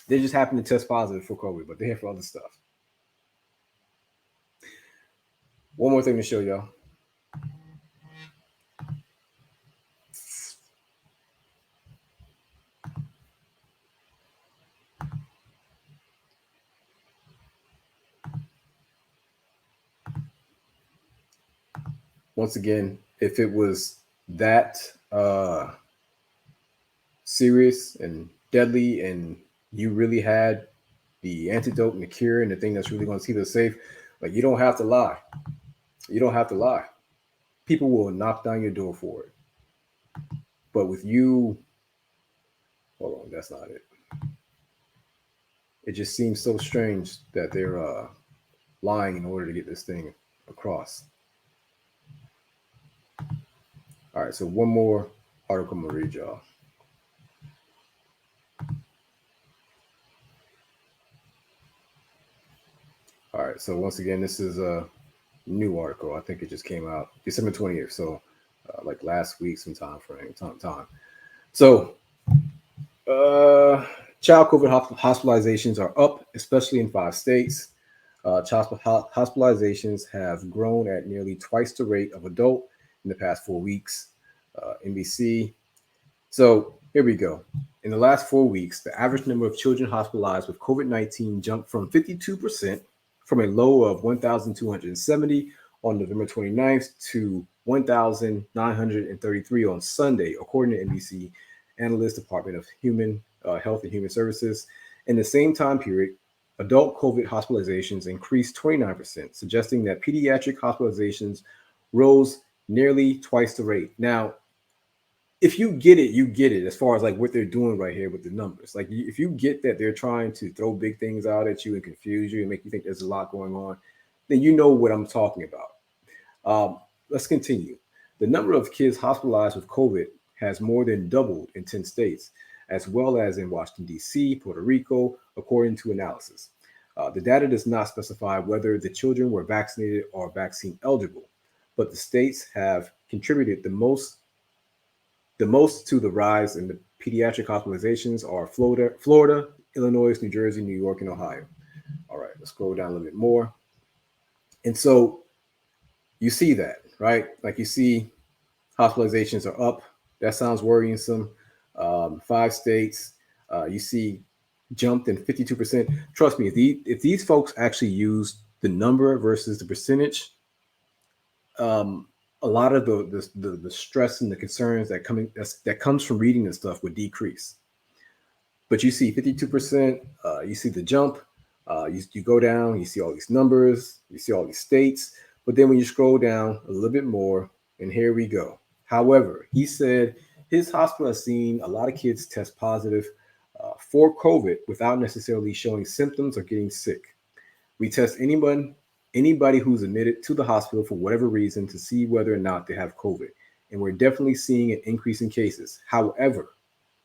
They just happen to test positive for COVID, but they're here for other stuff. One more thing to show y'all. Once again, if it was that serious and deadly and you really had the antidote and the cure and the thing that's really going to keep us safe, like you don't have to lie. You don't have to lie. People will knock down your door for it. But with you, hold on, that's not it. It just seems so strange that they're lying in order to get this thing across. All right, so one more article I'm gonna read y'all. All right, so once again, this is a new article. I think it just came out December 20th, so like last week, some time. So, child COVID hospitalizations are up, especially in 5 states. Child hospitalizations have grown at nearly twice the rate of adult in the past 4 weeks. NBC. So here we go. In the last 4 weeks, the average number of children hospitalized with COVID-19 jumped from 52% from a low of 1,270 on November 29th to 1,933 on Sunday, according to NBC Analyst Department of Human Health and Human Services. In the same time period, adult COVID hospitalizations increased 29%, suggesting that pediatric hospitalizations rose nearly twice the rate. Now, if you get it, you get it as far as like what they're doing right here with the numbers. Like if you get that they're trying to throw big things out at you and confuse you and make you think there's a lot going on, then you know what I'm talking about. Let's continue. The number of kids hospitalized with COVID has more than doubled in 10 states. as well as in Washington, D.C., Puerto Rico, according to analysis. The data does not specify whether the children were vaccinated or vaccine eligible, but the states have contributed the most to the rise in the pediatric hospitalizations are Florida, Illinois, New Jersey, New York, and Ohio. All right, let's scroll down a little bit more. And so you see that, right? Like you see hospitalizations are up. That sounds worrisome. 5 states, you see jumped in 52%. Trust me, if these folks actually use the number versus the percentage, a lot of the stress and the concerns that comes from reading this stuff would decrease. But you see 52%, you see the jump, you go down, you see all these numbers, you see all these states, but then when you scroll down a little bit more, and here we go. However, he said his hospital has seen a lot of kids test positive for COVID without necessarily showing symptoms or getting sick. We test anybody who's admitted to the hospital for whatever reason to see whether or not they have COVID. And we're definitely seeing an increase in cases. However,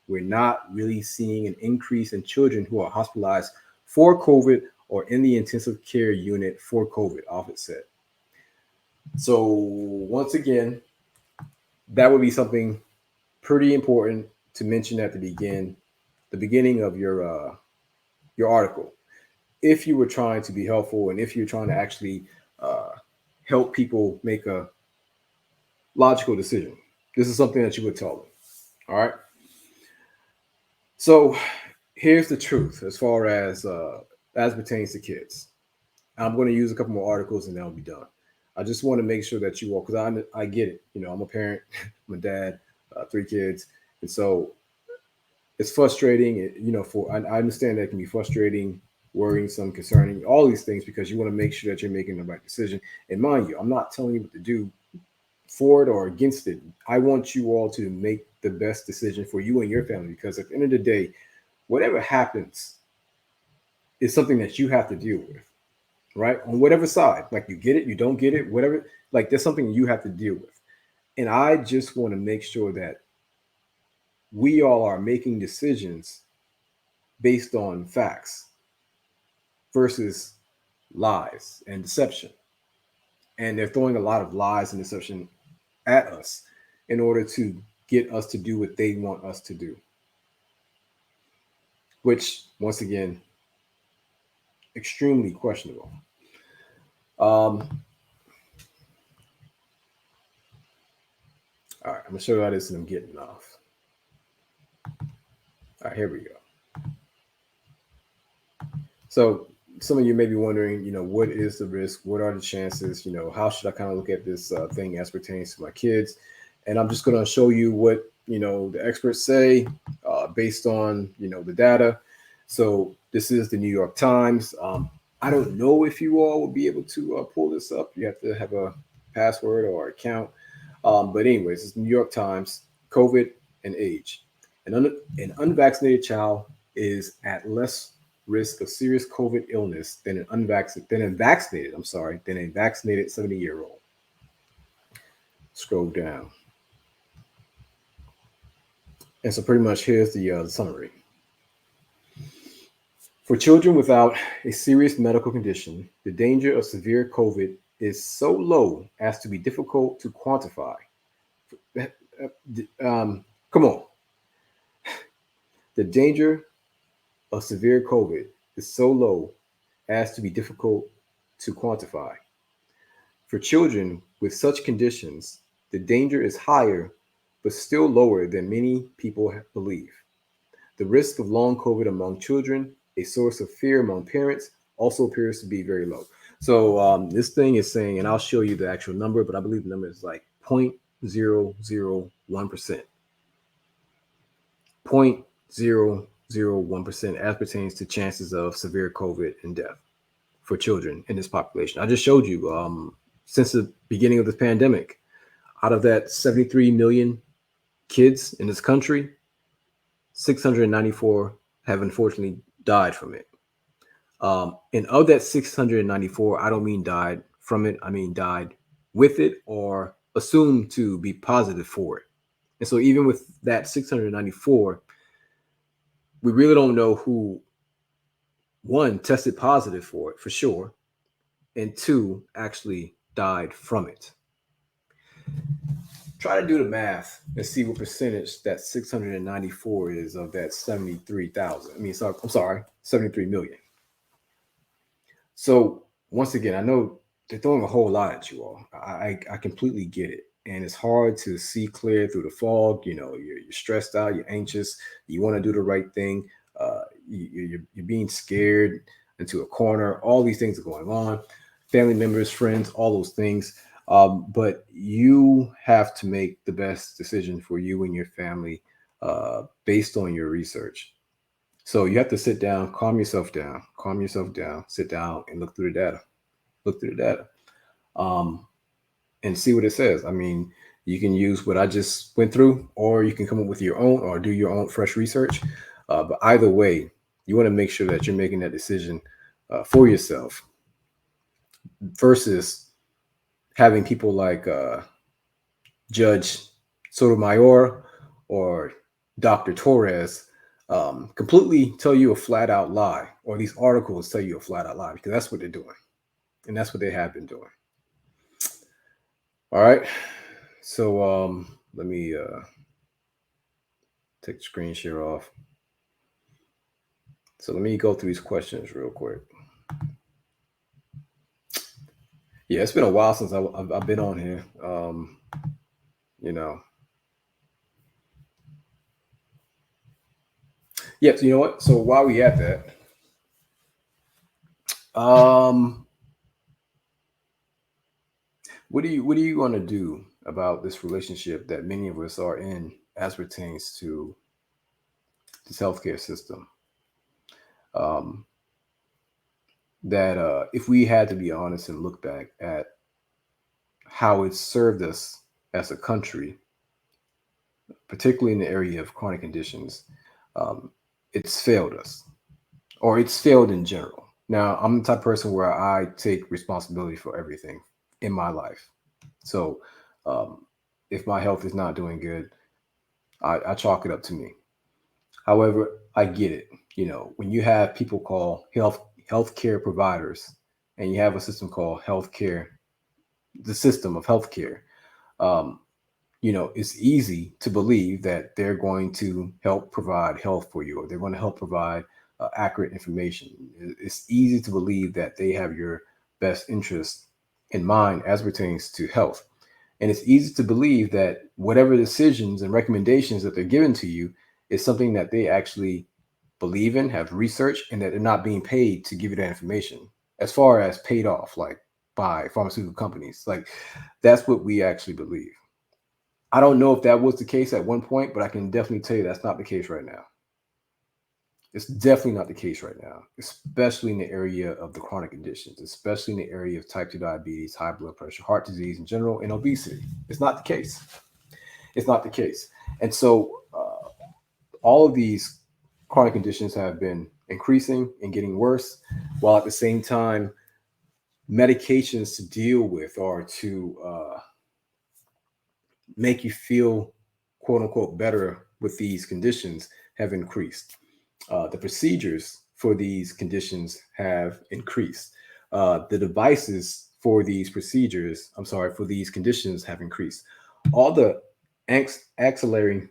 we're not really seeing an increase in children who are hospitalized for COVID or in the intensive care unit for COVID, Offit said. So once again, that would be something pretty important to mention at the beginning of your article. If you were trying to be helpful and if you're trying to actually help people make a logical decision, this is something that you would tell them. All right. So here's the truth as far as pertains to kids. I'm going to use a couple more articles and then I'll be done. I just want to make sure that you all, because I get it. You know, I'm a parent, I'm a dad, 3 kids, and so it's frustrating. I understand that it can be frustrating, worrisome, concerning, all these things, because you want to make sure that you're making the right decision. And mind you, I'm not telling you what to do for it or against it. I want you all to make the best decision for you and your family, because at the end of the day, whatever happens is something that you have to deal with, right? On whatever side, like you get it, you don't get it, whatever, like there's something you have to deal with. And I just want to make sure that we all are making decisions based on facts versus lies and deception. And they're throwing a lot of lies and deception at us in order to get us to do what they want us to do, which, once again, extremely questionable. All right, I'm gonna show you how this and I'm getting off. All right, here we go. So some of you may be wondering, what is the risk? What are the chances? How should I kind of look at this thing as pertains to my kids? And I'm just going to show you what, the experts say based on, the data. So this is the New York Times. I don't know if you all will be able to pull this up. You have to have a password or account. But anyways, it's the New York Times, COVID and age. An unvaccinated child is at less risk of serious COVID illness than a vaccinated 70-year-old. Scroll down. And so pretty much here's the summary. For children without a serious medical condition, the danger of severe COVID is so low as to be difficult to quantify. Come on. The danger of severe COVID is so low as to be difficult to quantify. For children with such conditions, the danger is higher, but still lower than many people believe. The risk of long COVID among children, a source of fear among parents, also appears to be very low. So this thing is saying, and I'll show you the actual number, but I believe the number is like 0.001%. 0.001% as pertains to chances of severe COVID and death for children in this population. I just showed you since the beginning of the pandemic, out of that 73 million kids in this country, 694 have unfortunately died from it. And of that 694, I don't mean died from it. I mean died with it or assumed to be positive for it. And so even with that 694, we really don't know who, one, tested positive for it for sure, and two, actually died from it. Try to do the math and see what percentage that 694 is of that 73,000. I mean, sorry, I'm sorry, 73 million. So once again, I know they're throwing a whole lot at you all. I completely get it. And it's hard to see clear through the fog. You know, you're stressed out, you're anxious, you want to do the right thing. You're being scared into a corner. All these things are going on. Family members, friends, all those things. But you have to make the best decision for you and your family based on your research. So you have to sit down, calm yourself down, sit down and look through the data. Look through the data. Um, and see what it says. I mean, you can use what I just went through, or you can come up with your own or do your own fresh research. But either way, you want to make sure that you're making that decision for yourself versus having people like Judge Sotomayor or Dr. Torres completely tell you a flat out lie, or these articles tell you a flat out lie, because that's what they're doing. And that's what they have been doing. All right. So let me take the screen share off. So let me go through these questions real quick. Yeah, it's been a while since I've been on here. You know. Yeah, so you know what? So while we at that, what are you going to do about this relationship that many of us are in as pertains to this healthcare system? That if we had to be honest and look back at how it served us as a country, particularly in the area of chronic conditions, um, it's failed us, or it's failed in general. Now, I'm the type of person where I take responsibility for everything in my life. So, um, if my health is not doing good, I chalk it up to me. However, I get it. You know, when you have people called healthcare providers, and you have a system called healthcare, the system of healthcare, um, you know, it's easy to believe that they're going to help provide health for you, or they're going to help provide accurate information. It's easy to believe that they have your best interest in mind as pertains to health. And it's easy to believe that whatever decisions and recommendations that they're giving to you is something that they actually believe in, have researched, and that they're not being paid to give you that information, as far as paid off, like by pharmaceutical companies. Like that's what we actually believe. I don't know if that was the case at one point, but I can definitely tell you that's not the case right now. It's definitely not the case right now, especially in the area of the chronic conditions, especially in the area of type 2 diabetes, high blood pressure, heart disease in general, and obesity. It's not the case. It's not the case. And so all of these chronic conditions have been increasing and getting worse, while at the same time, medications to deal with or to make you feel quote unquote better with these conditions have increased. The procedures for these conditions have increased. The devices for these procedures, I'm sorry, for these conditions have increased. All the ancillary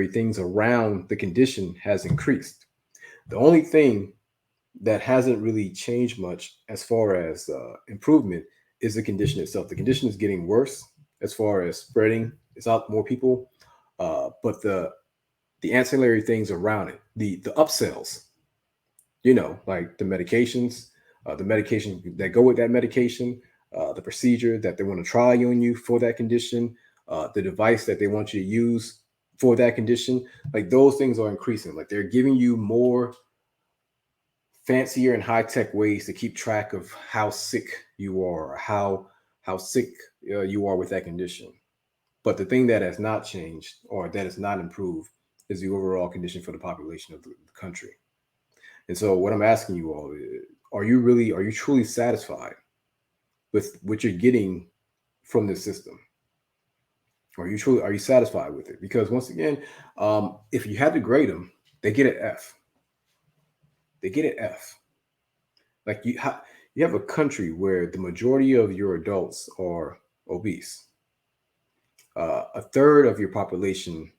things around the condition has increased. The only thing that hasn't really changed much as far as improvement is the condition itself. The condition is getting worse as far as spreading. It's out more people, but the ancillary things around it, the upsells, you know, like the medication that go with that medication, the procedure that they want to try on you for that condition, the device that they want you to use for that condition, like those things are increasing. Like they're giving you more fancier and high tech ways to keep track of how sick you are, or how sick you are with that condition. But the thing that has not changed or that has not improved is the overall condition for the population of the country. And so, what I'm asking you all is, are you truly satisfied with what you're getting from this system? Are you satisfied with it? Because once again, if you had to grade them, They get an F. They get an F. Like you have a country where the majority of your adults are obese. A third of your population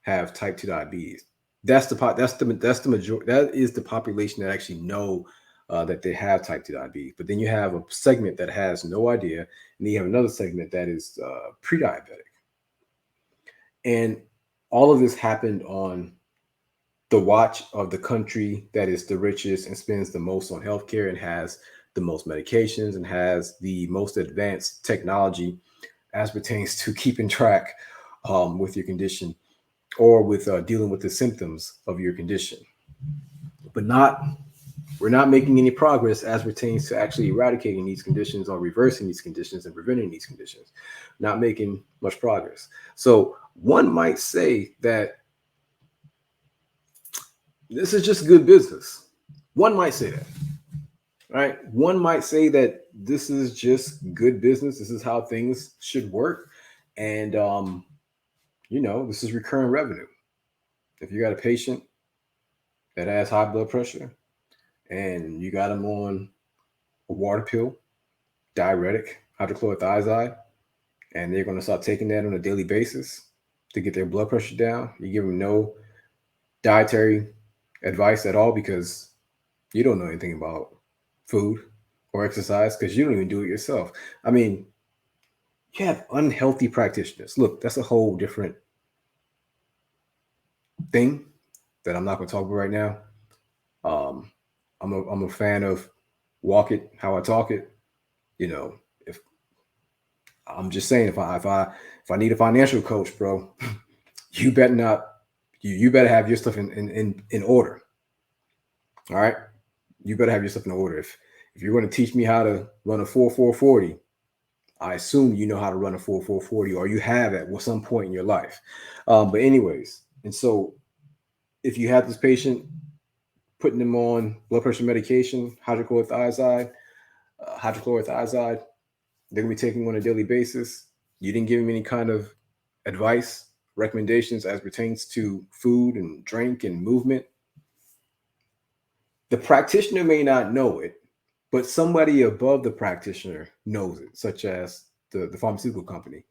have type 2 diabetes. That's the majority. That is the population that actually know that they have type 2 diabetes. But then you have a segment that has no idea, and then you have another segment that is pre-diabetic. And all of this happened on the watch of the country that is the richest and spends the most on healthcare and has the most medications and has the most advanced technology as pertains to keeping track with your condition or with dealing with the symptoms of your condition. But we're not making any progress as pertains to actually eradicating these conditions or reversing these conditions and preventing these conditions. Not making much progress. So one might say that this is just good business. One might say that, right? One might say that this is just good business. This is how things should work. And, this is recurring revenue. If you got a patient that has high blood pressure and you got them on a water pill, diuretic, hydrochlorothiazide, and they're going to start taking that on a daily basis to get their blood pressure down, you give them no dietary advice at all because you don't know anything about food or exercise because you don't even do it yourself. I mean, you have unhealthy practitioners. Look, that's a whole different thing that I'm not going to talk about right now. I'm a fan of walk it how I talk it. If I'm just saying, if I need a financial coach, bro, you better not. You better have your stuff in order. All right, you better have your stuff in order. If you're going to teach me how to run a 4.40, I assume you know how to run a 4.40, or you have at some point in your life. But anyways, and so if you have this patient, putting them on blood pressure medication, hydrochlorothiazide, they're going to be taking on a daily basis. You didn't give them any kind of advice, recommendations as pertains to food and drink and movement. The practitioner may not know it, but somebody above the practitioner knows it, such as the pharmaceutical company,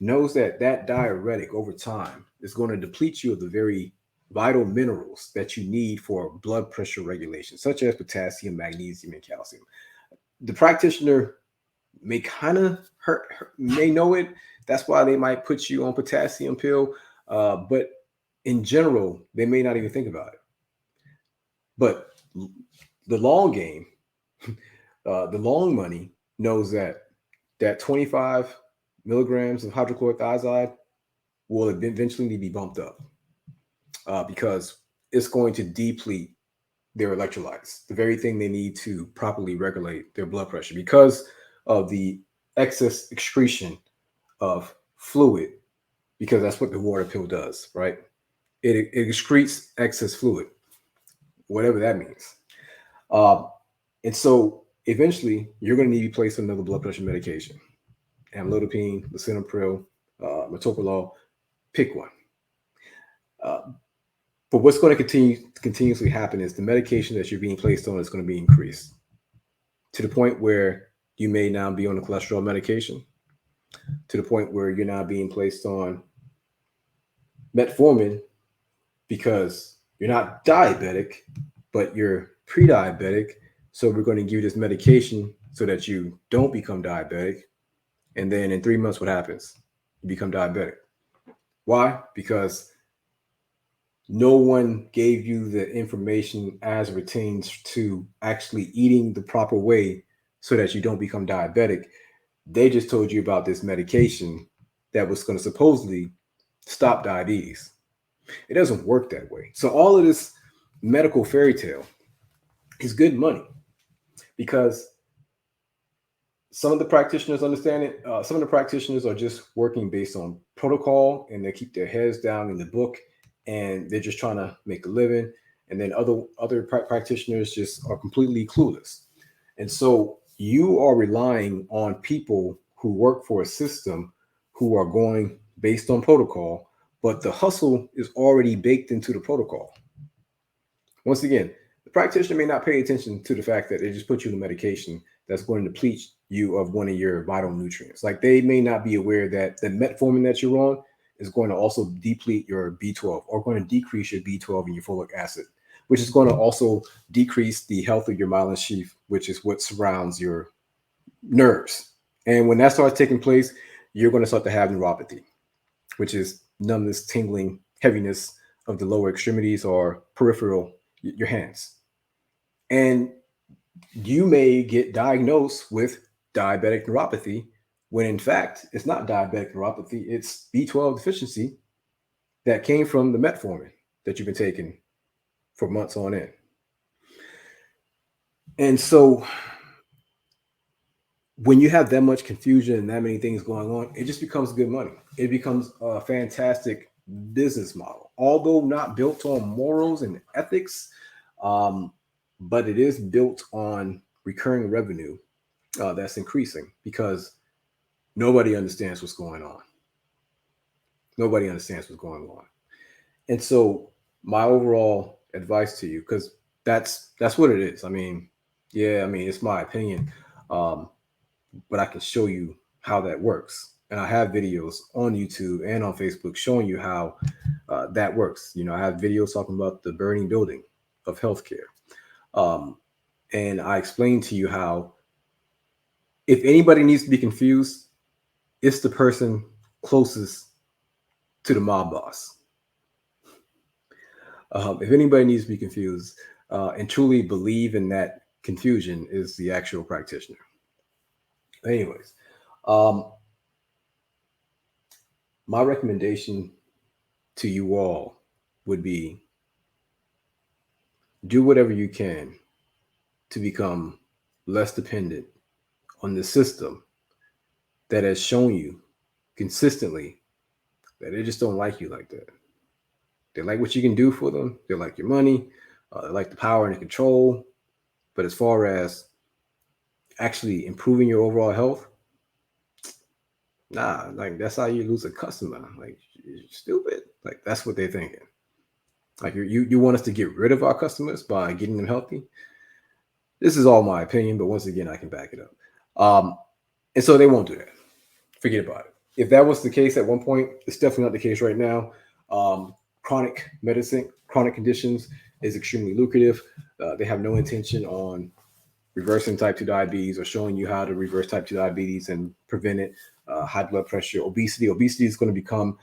knows that diuretic over time is going to deplete you of the very vital minerals that you need for blood pressure regulation, such as potassium, magnesium, and calcium. The practitioner may kind of may know it. That's why they might put you on potassium pill. But in general, they may not even think about it. But the long game, the long money knows that 25 milligrams of hydrochlorothiazide will eventually be bumped up because it's going to deplete their electrolytes, the very thing they need to properly regulate their blood pressure because of the excess excretion of fluid, because that's what the water pill does, right? It excretes excess fluid, whatever that means. And so eventually you're going to need to be placed on another blood pressure medication, amlodipine, lisinopril, metoprolol, pick one. But what's going to continuously happen is the medication that you're being placed on is going to be increased to the point where you may now be on a cholesterol medication, to the point where you're now being placed on metformin because you're not diabetic, but you're pre-diabetic. So we're going to give you this medication so that you don't become diabetic. And then in 3 months, what happens? You become diabetic. Why? Because no one gave you the information as it pertains to actually eating the proper way so that you don't become diabetic. They just told you about this medication that was going to supposedly stop diabetes. It doesn't work that way. So all of this medical fairy tale is good money because some of the practitioners understand it. Some of the practitioners are just working based on protocol and they keep their heads down in the book and they're just trying to make a living. And then other practitioners just are completely clueless. And so you are relying on people who work for a system who are going based on protocol, but the hustle is already baked into the protocol. Once again, the practitioner may not pay attention to the fact that they just put you on medication that's going to deplete you of one of your vital nutrients. Like they may not be aware that the metformin that you're on is going to also deplete your B12 or going to decrease your B12 and your folic acid, which is going to also decrease the health of your myelin sheath, which is what surrounds your nerves. And when that starts taking place, you're going to start to have neuropathy, which is numbness, tingling, heaviness of the lower extremities or peripheral, your hands. And you may get diagnosed with diabetic neuropathy when in fact it's not diabetic neuropathy, it's B12 deficiency that came from the metformin that you've been taking for months on end. And so when you have that much confusion and that many things going on, it just becomes good money. It becomes a fantastic business model, although not built on morals and ethics, but it is built on recurring revenue that's increasing because nobody understands what's going on. Nobody understands what's going on. And so my overall advice to you, because that's what it is. I mean, it's my opinion. But I can show you how that works. And I have videos on YouTube and on Facebook showing you how that works. You know, I have videos talking about the burning building of healthcare. And I explain to you how if anybody needs to be confused, it's the person closest to the mob boss. If anybody needs to be confused and truly believe in that confusion is the actual practitioner. Anyways, my recommendation to you all would be do whatever you can to become less dependent on the system that has shown you consistently that they just don't like you like that. They like what you can do for them. They like your money. They like the power and the control. But as far as actually improving your overall health, nah, like that's how you lose a customer. Like you're stupid. Like that's what they're thinking. Like you want us to get rid of our customers by getting them healthy. This is all my opinion, but once again, I can back it up. And so they won't do that. Forget about it. If that was the case at one point, it's definitely not the case right now. Chronic medicine, chronic conditions is extremely lucrative. They have no intention on reversing type 2 diabetes or showing you how to reverse type 2 diabetes and prevent it. High blood pressure, obesity. Obesity is going to become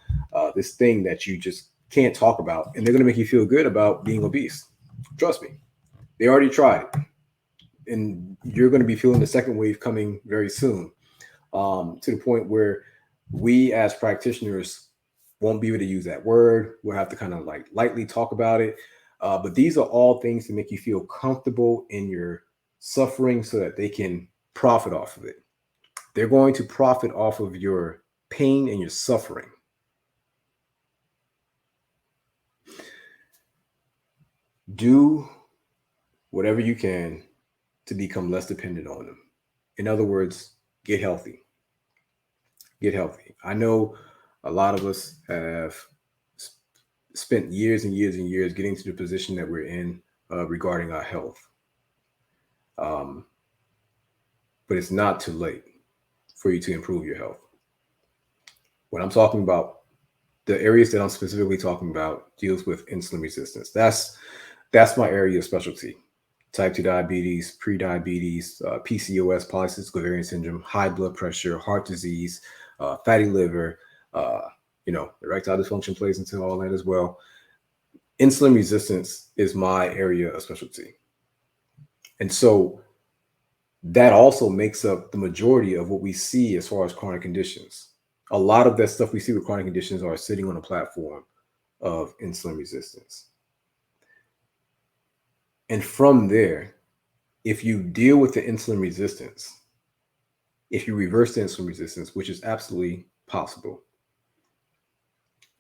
this thing that you just can't talk about. And they're going to make you feel good about being obese. Trust me. They already tried it. And you're going to be feeling the second wave coming very soon, to the point where we as practitioners won't be able to use that word. We'll have to kind of like lightly talk about it. But these are all things to make you feel comfortable in your suffering so that they can profit off of it. They're going to profit off of your pain and your suffering. Do whatever you can to become less dependent on them. In other words, get healthy. Get healthy. I know a lot of us have spent years and years and years getting to the position that we're in regarding our health. But it's not too late for you to improve your health. When I'm talking about the areas that I'm specifically talking about deals with insulin resistance. That's my area of specialty. Type 2 diabetes, pre-diabetes, PCOS, polycystic ovarian syndrome, high blood pressure, heart disease, fatty liver, erectile dysfunction plays into all that as well. Insulin resistance is my area of specialty. And so that also makes up the majority of what we see as far as chronic conditions. A lot of that stuff we see with chronic conditions are sitting on a platform of insulin resistance. And from there, if you deal with the insulin resistance, if you reverse the insulin resistance, which is absolutely possible,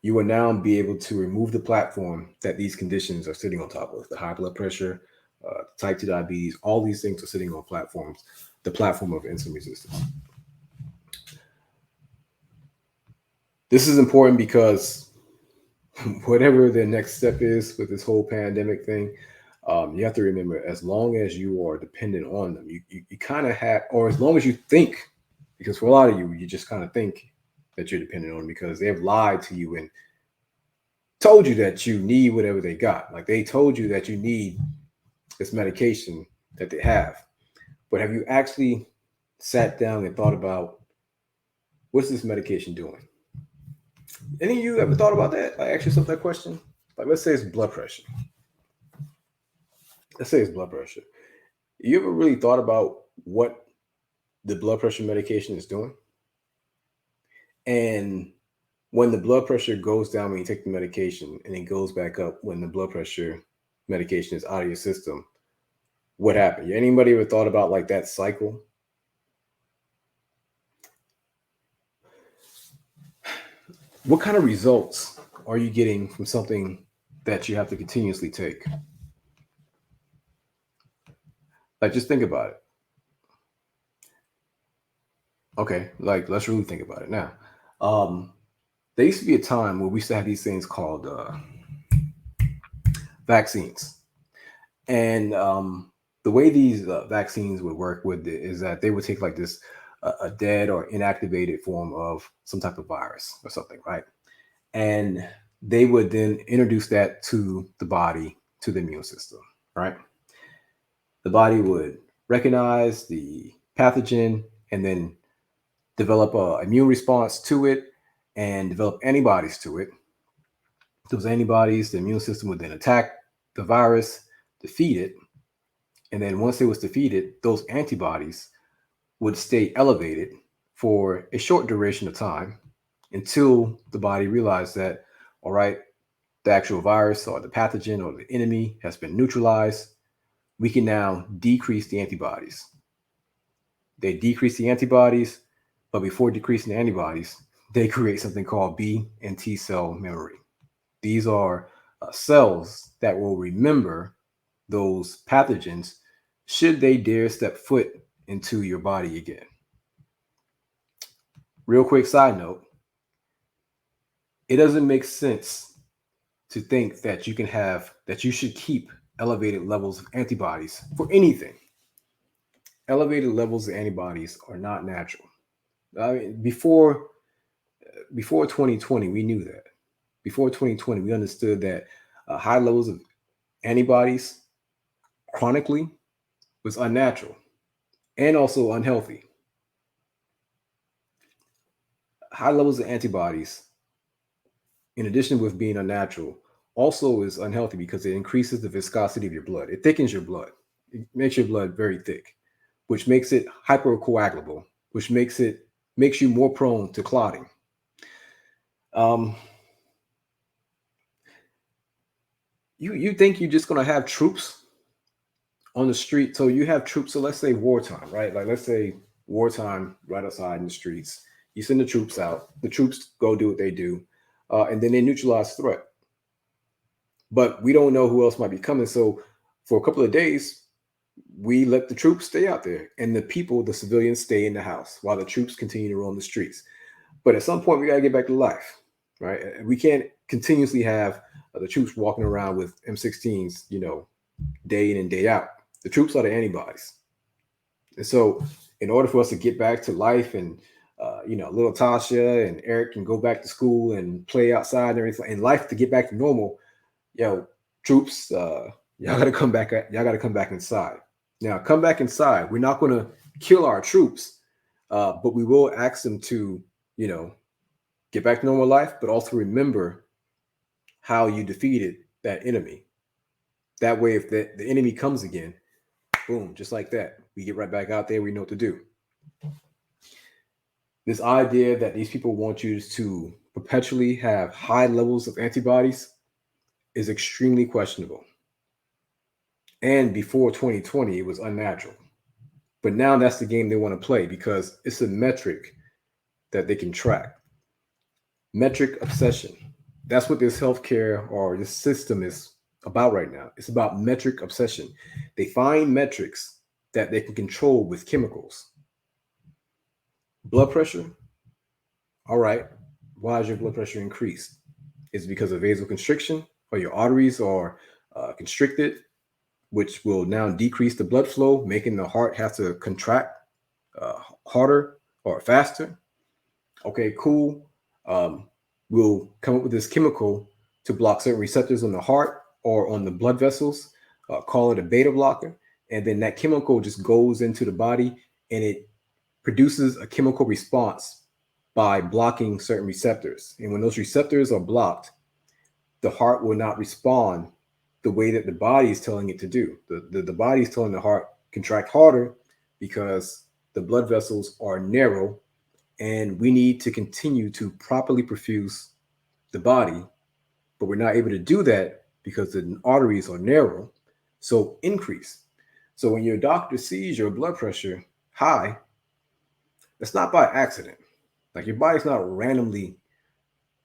you will now be able to remove the platform that these conditions are sitting on top of. The high blood pressure, type 2 diabetes, all these things are sitting on platforms, the platform of insulin resistance. This is important because whatever the next step is with this whole pandemic thing, You have to remember, as long as you are dependent on them, you kind of have, or as long as you think, because for a lot of you, you just kind of think that you're dependent on them because they've lied to you and told you that you need whatever they got. Like they told you that you need this medication that they have. But have you actually sat down and thought about what's this medication doing? Any of you ever thought about that? Like ask yourself that question? Like let's say it's blood pressure. Let's say it's blood pressure. You ever really thought about what the blood pressure medication is doing? And when the blood pressure goes down when you take the medication and it goes back up when the blood pressure medication is out of your system, what happened? Anybody ever thought about like that cycle? What kind of results are you getting from something that you have to continuously take? Like just think about it. Okay, like let's really think about it now. There used to be a time where we used to have these things called vaccines, and the way these vaccines would work with it is that they would take like this a dead or inactivated form of some type of virus or something, right? And they would then introduce that to the body, to the immune system, right? The body would recognize the pathogen and then develop an immune response to it and develop antibodies to it. Those antibodies, the immune system would then attack the virus, defeat it. And then once it was defeated, those antibodies would stay elevated for a short duration of time until the body realized that, all right, the actual virus or the pathogen or the enemy has been neutralized. We can now decrease the antibodies. They decrease the antibodies, but before decreasing the antibodies, they create something called B and T cell memory. These are cells that will remember those pathogens should they dare step foot into your body again. Real quick side note, it doesn't make sense to think that you should keep elevated levels of antibodies for anything. Elevated levels of antibodies are not natural. I mean, before 2020, we knew that. Before 2020, we understood that high levels of antibodies chronically was unnatural and also unhealthy. High levels of antibodies, in addition with being unnatural, also is unhealthy because it increases the viscosity of your blood. It thickens your blood. It makes your blood very thick, which makes it hypercoagulable, which makes you more prone to clotting. You think you're just gonna have troops on the street? So you have troops. So let's say wartime, right? Like let's say wartime, right outside in the streets. You send the troops out. The troops go do what they do, and then they neutralize the threat. But we don't know who else might be coming. So for a couple of days, we let the troops stay out there, and the civilians, stay in the house while the troops continue to roam the streets. But at some point, we got to get back to life, right? We can't continuously have the troops walking around with M16s, day in and day out. The troops are the antibodies. And so in order for us to get back to life and, little Tasha and Eric can go back to school and play outside and everything, and life to get back to normal, troops, y'all got to come back. Y'all got to come back inside. Now, come back inside. We're not going to kill our troops, but we will ask them to, get back to normal life, but also remember how you defeated that enemy. That way, if the enemy comes again, boom, just like that, we get right back out there. We know what to do. This idea that these people want you to perpetually have high levels of antibodies is extremely questionable. And before 2020, it was unnatural. But now that's the game they want to play because it's a metric that they can track. Metric obsession. That's what this healthcare or this system is about right now. It's about metric obsession. They find metrics that they can control with chemicals. Blood pressure. All right. Why is your blood pressure increased? Is it because of vasoconstriction or your arteries are constricted? which will now decrease the blood flow, making the heart have to contract harder or faster. Okay, cool. We'll come up with this chemical to block certain receptors on the heart or on the blood vessels, call it a beta blocker. And then that chemical just goes into the body and it produces a chemical response by blocking certain receptors. And when those receptors are blocked, the heart will not respond the way that the body is telling it to do. The body is telling the heart contract harder because the blood vessels are narrow and we need to continue to properly perfuse the body, but we're not able to do that because the arteries are narrow. So increase. So when your doctor sees your blood pressure high, it's not by accident. Like your body's not randomly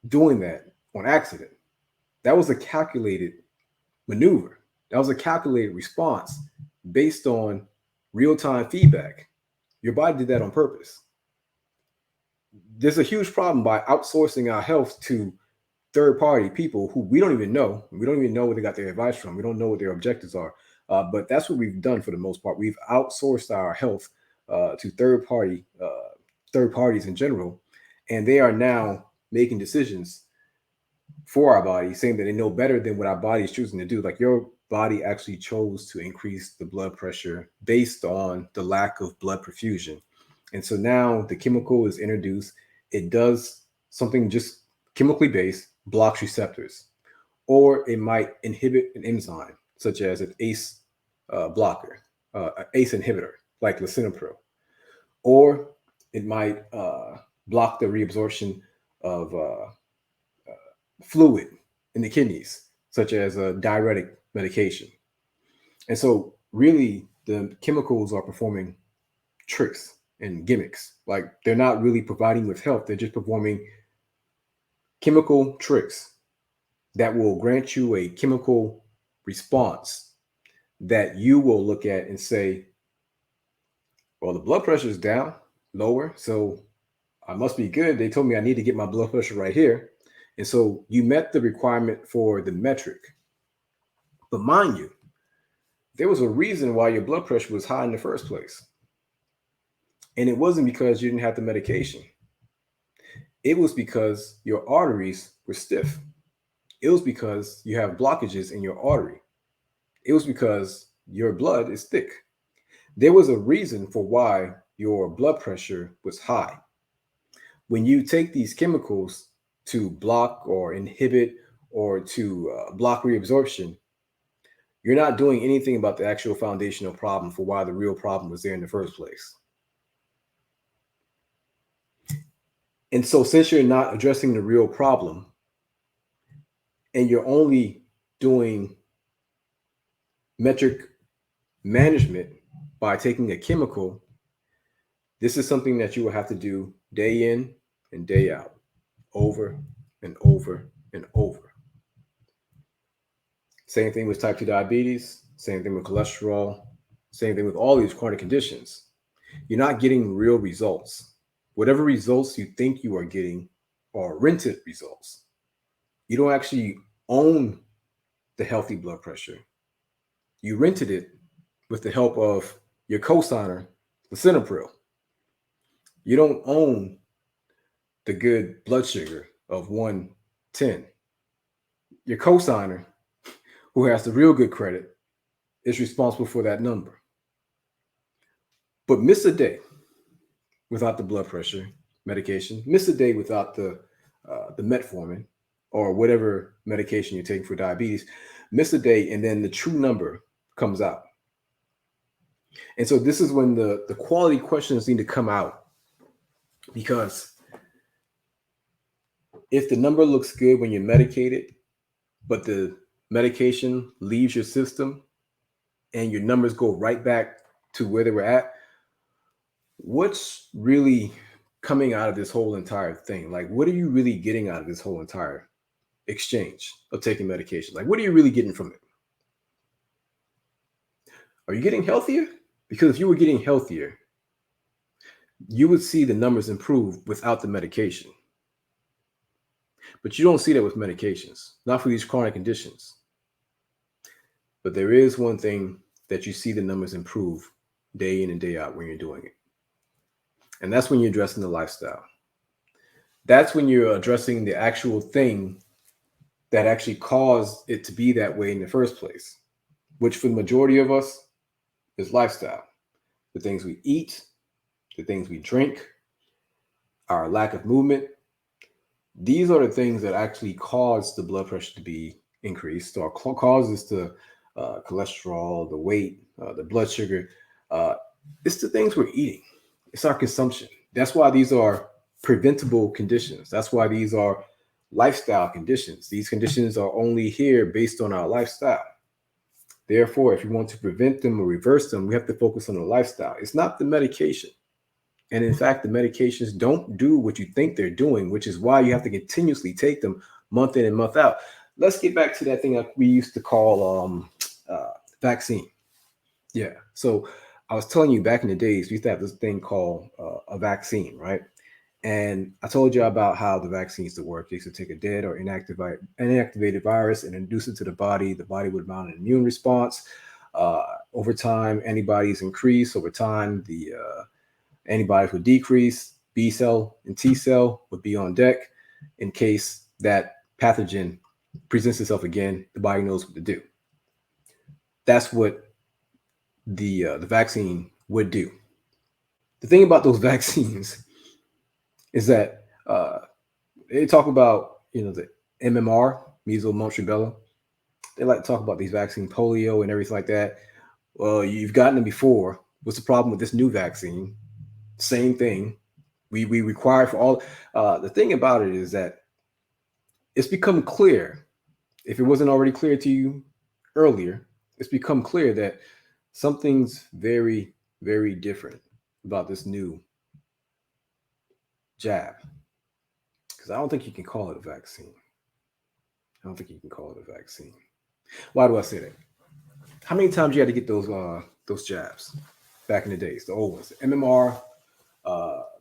doing that on accident. That was a calculated maneuver. That was a calculated response based on real-time feedback. Your body did that on purpose. There's a huge problem by outsourcing our health to third-party people who we don't even know. We don't even know where they got their advice from. We don't know what their objectives are. But that's what we've done for the most part. We've outsourced our health to third parties in general, and they are now making decisions for our body, saying that they know better than what our body is choosing to do. Like your body actually chose to increase the blood pressure based on the lack of blood perfusion. And so now the chemical is introduced. It does something just chemically based, blocks receptors, or it might inhibit an enzyme, such as an ACE blocker, an ACE inhibitor, like lisinopril, or it might block the reabsorption of fluid in the kidneys, such as a diuretic medication. And so really the chemicals are performing tricks and gimmicks. Like they're not really providing with health. They're just performing chemical tricks that will grant you a chemical response that you will look at and say, well, the blood pressure is down, lower, so I must be good. They told me I need to get my blood pressure right here. And so you met the requirement for the metric. But mind you, there was a reason why your blood pressure was high in the first place. And it wasn't because you didn't have the medication. It was because your arteries were stiff. It was because you have blockages in your artery. It was because your blood is thick. There was a reason for why your blood pressure was high. When you take these chemicals to block or inhibit or to block reabsorption, you're not doing anything about the actual foundational problem for why the real problem was there in the first place. And so since you're not addressing the real problem and you're only doing metric management by taking a chemical, this is something that you will have to do day in and day out, over and over and over. Same thing with type 2 diabetes, same thing with cholesterol, same thing with all these chronic conditions. You're not getting real results. Whatever results you think you are getting are rented results. You don't actually own the healthy blood pressure. You rented it with the help of your cosigner, lisinopril. You don't own the good blood sugar of 110. Your cosigner, who has the real good credit, is responsible for that number. But miss a day without the blood pressure medication, miss a day without the metformin or whatever medication you're taking for diabetes, miss a day, and then the true number comes out. And so this is when the quality questions need to come out, because if the number looks good when you're medicated, but the medication leaves your system and your numbers go right back to where they were at, what's really coming out of this whole entire thing? Like, what are you really getting out of this whole entire exchange of taking medication? Like, what are you really getting from it? Are you getting healthier? Because if you were getting healthier, you would see the numbers improve without the medication. But you don't see that with medications, not for these chronic conditions. But there is one thing that you see the numbers improve day in and day out when you're doing it. And that's when you're addressing the lifestyle. That's when you're addressing the actual thing that actually caused it to be that way in the first place, which for the majority of us is lifestyle. The things we eat, the things we drink, our lack of movement. These are the things that actually cause the blood pressure to be increased or causes the cholesterol, the weight, the blood sugar. It's the things we're eating. It's our consumption. That's why these are preventable conditions. That's why these are lifestyle conditions. These conditions are only here based on our lifestyle. Therefore, if you want to prevent them or reverse them, we have to focus on the lifestyle. It's not the medication. And in fact, the medications don't do what you think they're doing, which is why you have to continuously take them month in and month out. Let's get back to that thing that we used to call vaccine. Yeah. So I was telling you back in the days, we used to have this thing called a vaccine, right? And I told you about how the vaccines to work. They used to take a dead or inactivated virus and induce it to the body. The body would mount an immune response. Over time, antibodies increase. Over time, the antibodies would decrease. B cell and T cell would be on deck in case that pathogen presents itself again. The body knows what to do. That's what the vaccine would do. The thing about those vaccines is that they talk about, the MMR, measles, mumps, rubella. They like to talk about these vaccine, polio, and everything like that. Well, you've gotten them before. What's the problem with this new vaccine? Same thing. We require for all. The thing about it is that it's become clear. If it wasn't already clear to you earlier, it's become clear that something's very, very different about this new jab. Because I don't think you can call it a vaccine. I don't think you can call it a vaccine. Why do I say that? How many times you had to get those jabs back in the days, the old ones, MMR,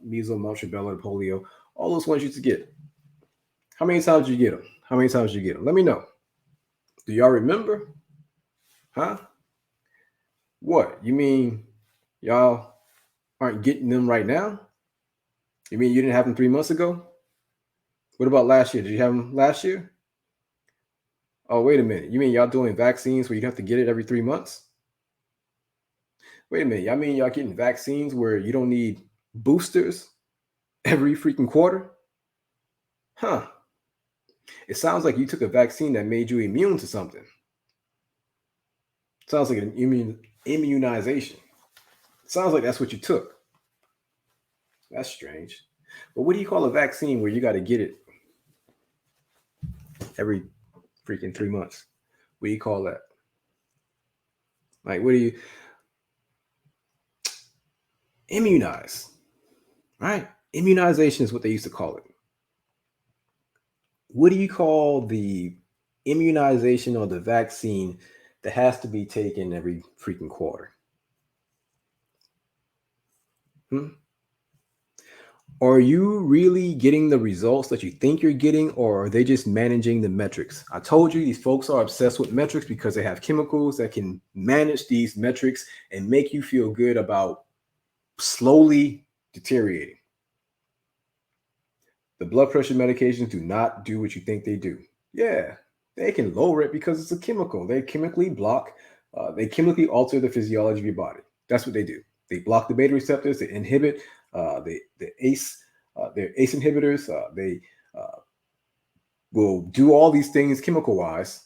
measles, mumps, rubella, polio, all those ones you used to get. How many times did you get them? How many times did you get them? Let me know. Do y'all remember? Huh? What? You mean y'all aren't getting them right now? You mean you didn't have them 3 months ago? What about last year? Did you have them last year? Oh, wait a minute. You mean y'all doing vaccines where you have to get it every 3 months? Wait a minute. Y'all mean y'all getting vaccines where you don't need boosters every freaking quarter? Huh. It sounds like you took a vaccine that made you immune to something. Sounds like an immunization. Sounds like that's what you took. That's strange. But what do you call a vaccine where you got to get it every freaking 3 months? What do you call that? Like, what do you immunize? Right? Immunization is what they used to call it. What do you call the immunization or the vaccine that has to be taken every freaking quarter? Are you really getting the results that you think you're getting, or are they just managing the metrics? I told you these folks are obsessed with metrics because they have chemicals that can manage these metrics and make you feel good about slowly deteriorating. The blood pressure medications do not do what you think they do. Yeah, they can lower it because it's a chemical. They chemically block, they chemically alter the physiology of your body. That's what they do. They block the beta receptors, they inhibit the ACE, they're ACE inhibitors. They will do all these things chemical-wise.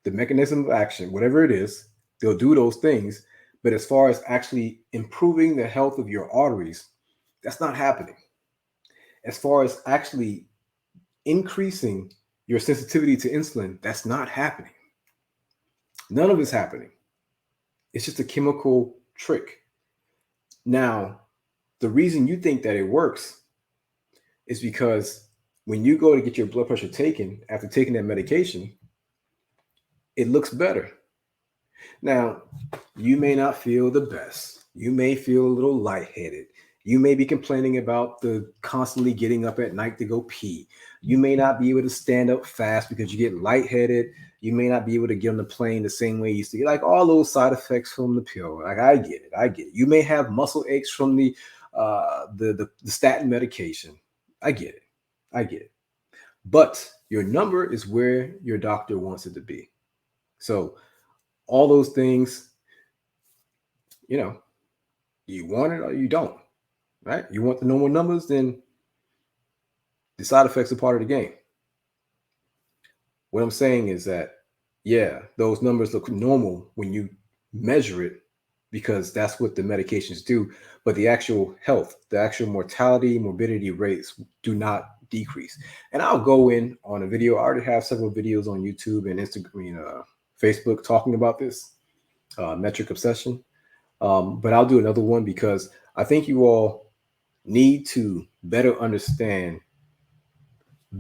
The mechanism of action, whatever it is, they'll do those things. But as far as actually improving the health of your arteries, that's not happening. As far as actually increasing your sensitivity to insulin, that's not happening. None of it's happening. It's just a chemical trick. Now, the reason you think that it works is because when you go to get your blood pressure taken after taking that medication, it looks better. Now, you may not feel the best. You may feel a little lightheaded. You may be complaining about the constantly getting up at night to go pee. You may not be able to stand up fast because you get lightheaded. You may not be able to get on the plane the same way you used to. Like all those side effects from the pill. Like I get it. I get it. You may have muscle aches from the statin medication. I get it. I get it. But your number is where your doctor wants it to be. So all those things, you want it or you don't, right? You want the normal numbers, then the side effects are part of the game. What I'm saying is that, yeah, those numbers look normal when you measure it because that's what the medications do. But the actual health, the actual mortality, morbidity rates do not decrease. And I'll go in on a video. I already have several videos on YouTube and Instagram, Facebook talking about this metric obsession. But I'll do another one because I think you all need to better understand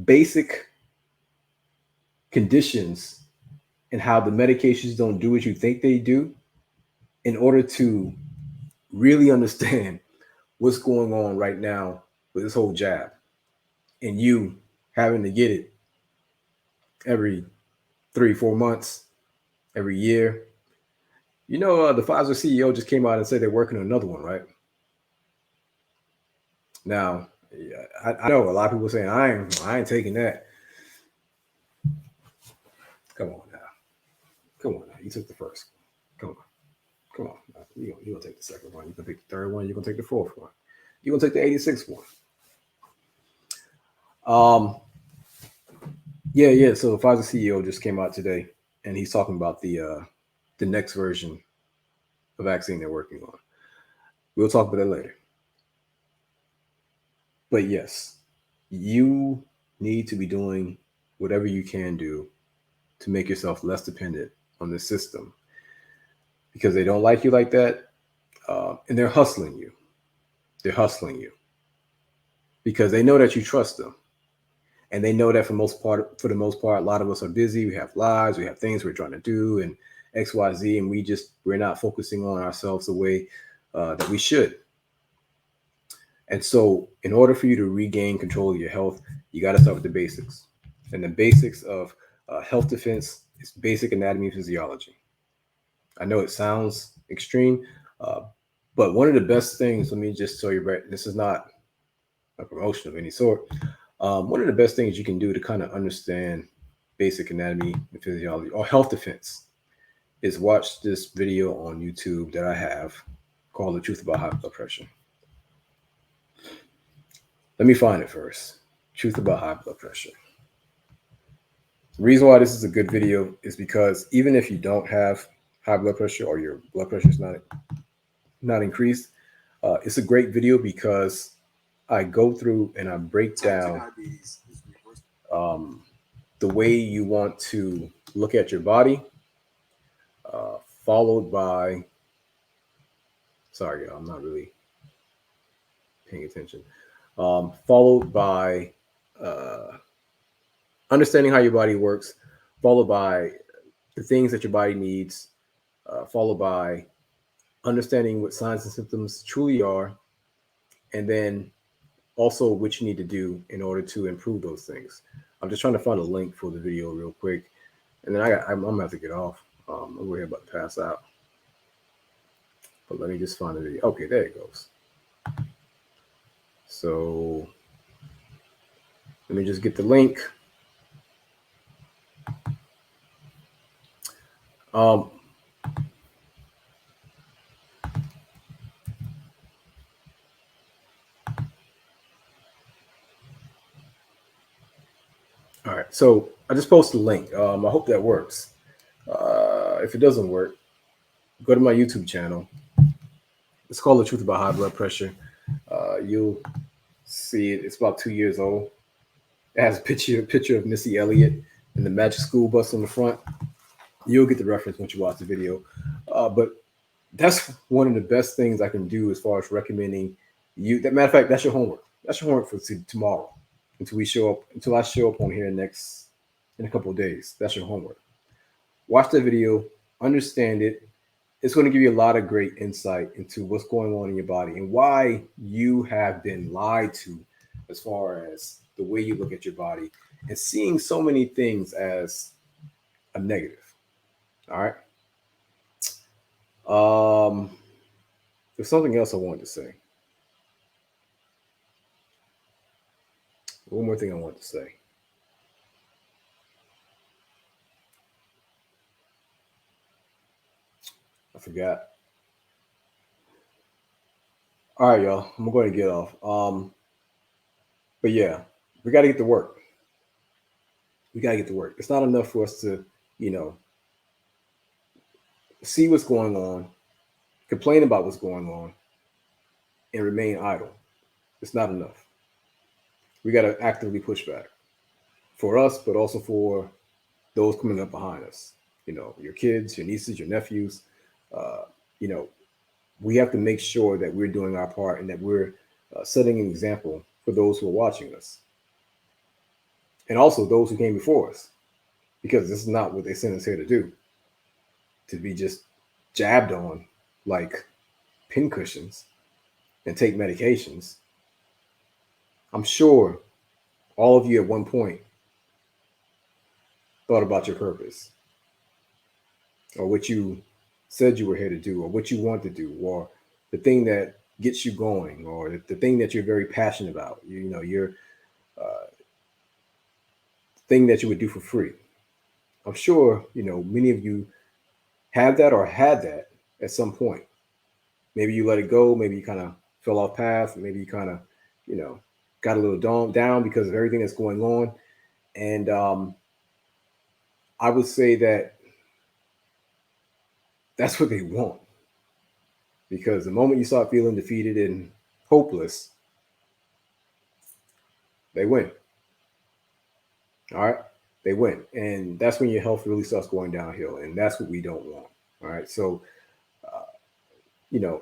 basic conditions and how the medications don't do what you think they do in order to really understand what's going on right now with this whole jab and you having to get it every 3-4 months, every year. The Pfizer CEO just came out and said they're working on another one, right? Now, I know a lot of people saying I ain't taking that. Come on now. You took the first one. Come on. You're going to take the second one. You're going to take the third one. You're going to take the fourth one. You're going to take the 86th one. Yeah. So the Pfizer CEO just came out today, and he's talking about the next version of vaccine they're working on. We'll talk about that later. But yes, you need to be doing whatever you can do to make yourself less dependent on the system because they don't like you like that. And they're hustling you. They're hustling you because they know that you trust them. And they know that for the most part, a lot of us are busy. We have lives, we have things we're trying to do and X, Y, Z. And we're not focusing on ourselves the way that we should. And so in order for you to regain control of your health, you got to start with the basics. And the basics of health defense is basic anatomy and physiology. I know it sounds extreme, but one of the best things, let me just tell you, Brett, this is not a promotion of any sort. One of the best things you can do to kind of understand basic anatomy and physiology or health defense is watch this video on YouTube that I have called The Truth About High Blood Pressure. Let me find it first. Truth About High Blood Pressure. The reason why this is a good video is because even if you don't have high blood pressure or your blood pressure is not increased, it's a great video because I go through and I break down the way you want to look at your body, followed by, sorry, y'all, I'm not really paying attention, followed by understanding how your body works, followed by the things that your body needs, followed by understanding what signs and symptoms truly are, and then also what you need to do in order to improve those things. I'm just trying to find a link for the video real quick, and then I'm gonna have to get off. I'm over here about to pass out, but let me just find the video. Okay, there it goes. So let me just get the link. All right, so I just posted a link. I hope that works. If it doesn't work, go to my YouTube channel. It's called The Truth About High Blood Pressure. You'll see it. It's about 2 years old. It has a picture of Missy Elliott and the Magic School Bus on the front. You'll get the reference once you watch the video. But that's one of the best things I can do as far as recommending you. That matter of fact, that's your homework. That's your homework for tomorrow until I show up on here in a couple of days. That's your homework. Watch the video, understand it, it's going to give you a lot of great insight into what's going on in your body and why you have been lied to as far as the way you look at your body and seeing so many things as a negative. All right. There's something else I wanted to say. One more thing I wanted to say. I forgot. All right, y'all. I'm going to get off. But yeah, we got to get to work. We got to get to work. It's not enough for us to, you know, see what's going on, complain about what's going on, and remain idle. It's not enough. We got to actively push back for us, but also for those coming up behind us. You know, your kids, your nieces, your nephews. Uh, you know, we have to make sure that we're doing our part and that we're setting an example for those who are watching us, and also those who came before us, because this is not what they sent us here to do. To be just jabbed on like pincushions and take medications. I'm sure all of you at one point thought about your purpose or what you said you were here to do or what you want to do or the thing that gets you going or the thing that you're very passionate about, you know, your thing that you would do for free. I'm sure, you know, many of you have that or had that at some point. Maybe you let it go. Maybe you kind of fell off path. Maybe you kind of, you know, got a little down because of everything that's going on. And I would say that that's what they want. Because the moment you start feeling defeated and hopeless, they win. All right. They win. And that's when your health really starts going downhill. And that's what we don't want. All right. So, you know,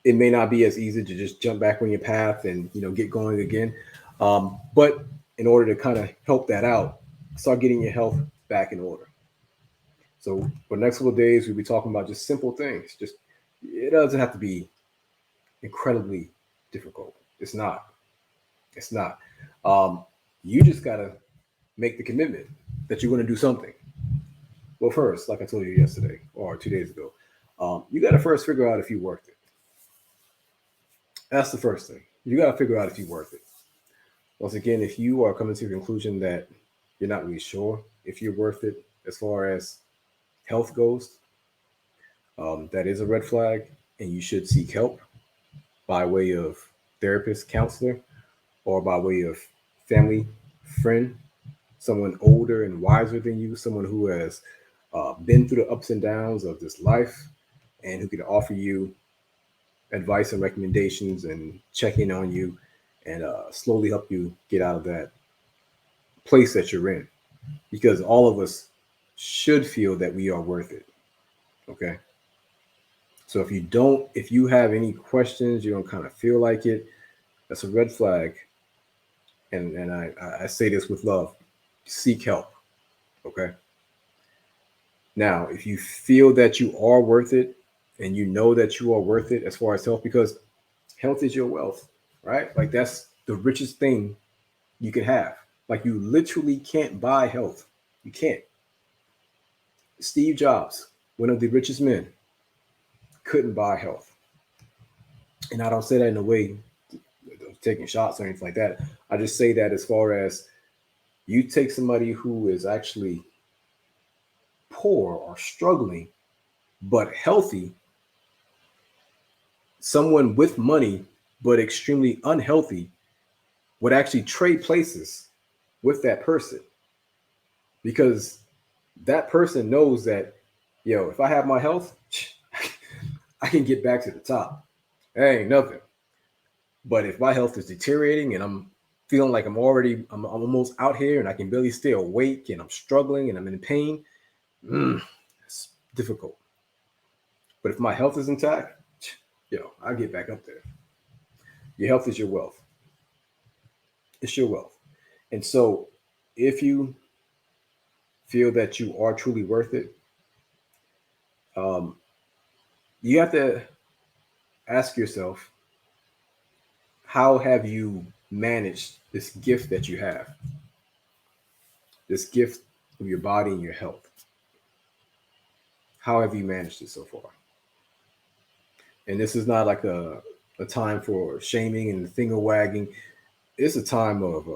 it may not be as easy to just jump back on your path and, you know, get going again. But in order to kind of help that out, start getting your health back in order. So for the next couple of days, we'll be talking about just simple things. Just it doesn't have to be incredibly difficult. It's not. It's not. Um, you just gotta make the commitment that you're going to do something. Well, first, like I told you yesterday or 2 days ago, you got to first figure out if you're worth it. That's the first thing. You got to figure out if you're worth it. Once again, if you are coming to the conclusion that you're not really sure if you're worth it as far as health goes, that is a red flag, and you should seek help by way of therapist, counselor, or by way of family, friend, someone older and wiser than you, someone who has been through the ups and downs of this life and who can offer you advice and recommendations and check in on you and slowly help you get out of that place that you're in. Because all of us should feel that we are worth it. Okay. So if you have any questions, you don't kind of feel like it, that's a red flag. And I say this with love, seek help. Okay. Now, if you feel that you are worth it and you know that you are worth it as far as health, because health is your wealth, right? Like that's the richest thing you can have. Like you literally can't buy health. You can't. Steve Jobs, one of the richest men, couldn't buy health. And I don't say that in a way taking shots or anything like that. I just say that as far as you take somebody who is actually poor or struggling, but healthy, someone with money, but extremely unhealthy, would actually trade places with that person because that person knows that, yo, if I have my health, I can get back to the top. That ain't nothing. But if my health is deteriorating and I'm feeling like I'm almost out here and I can barely stay awake and I'm struggling and I'm in pain, it's difficult. But if my health is intact, I'll get back up there. Your health is your wealth. It's your wealth. And so if you feel that you are truly worth it, you have to ask yourself, how have you managed this gift that you have? This gift of your body and your health. How have you managed it so far? And this is not like a time for shaming and finger wagging. It's a time of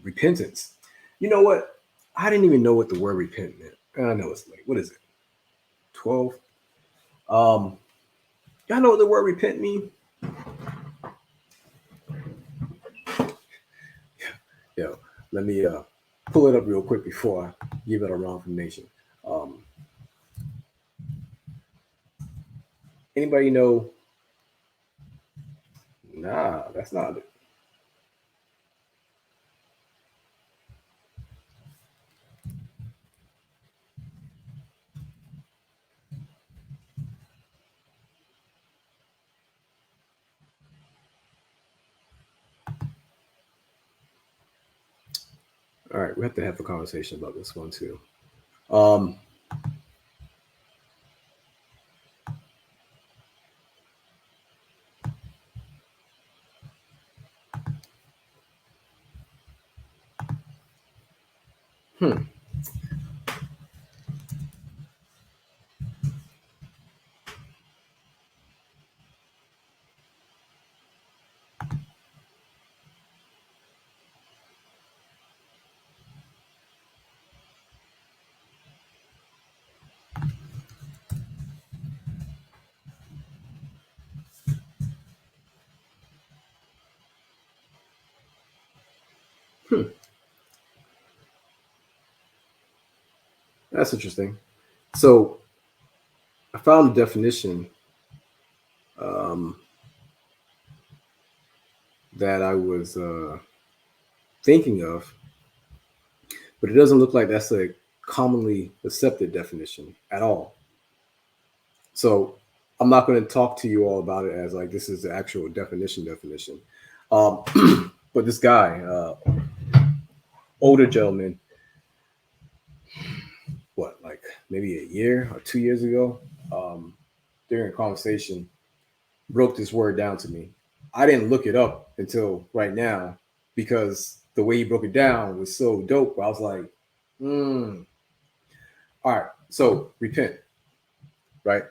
repentance. You know what? I didn't even know what the word repent meant. I know it's late. What is it? 12? Y'all know what the word repent means? Yeah. Let me pull it up real quick before I give it a wrong information. Anybody know? Nah, that's not it. All right, we have to have a conversation about this one too. Um, hmm. Hmm. That's interesting. So I found a definition um, that I was thinking of, but it doesn't look like that's a commonly accepted definition at all. So I'm not going to talk to you all about it as like this is the actual definition. Um, but this guy, older gentleman, what, like maybe a year or 2 years ago, um, during a conversation, broke this word down to me. I didn't look it up until right now because the way he broke it down was so dope. I was like, all right. So repent, right?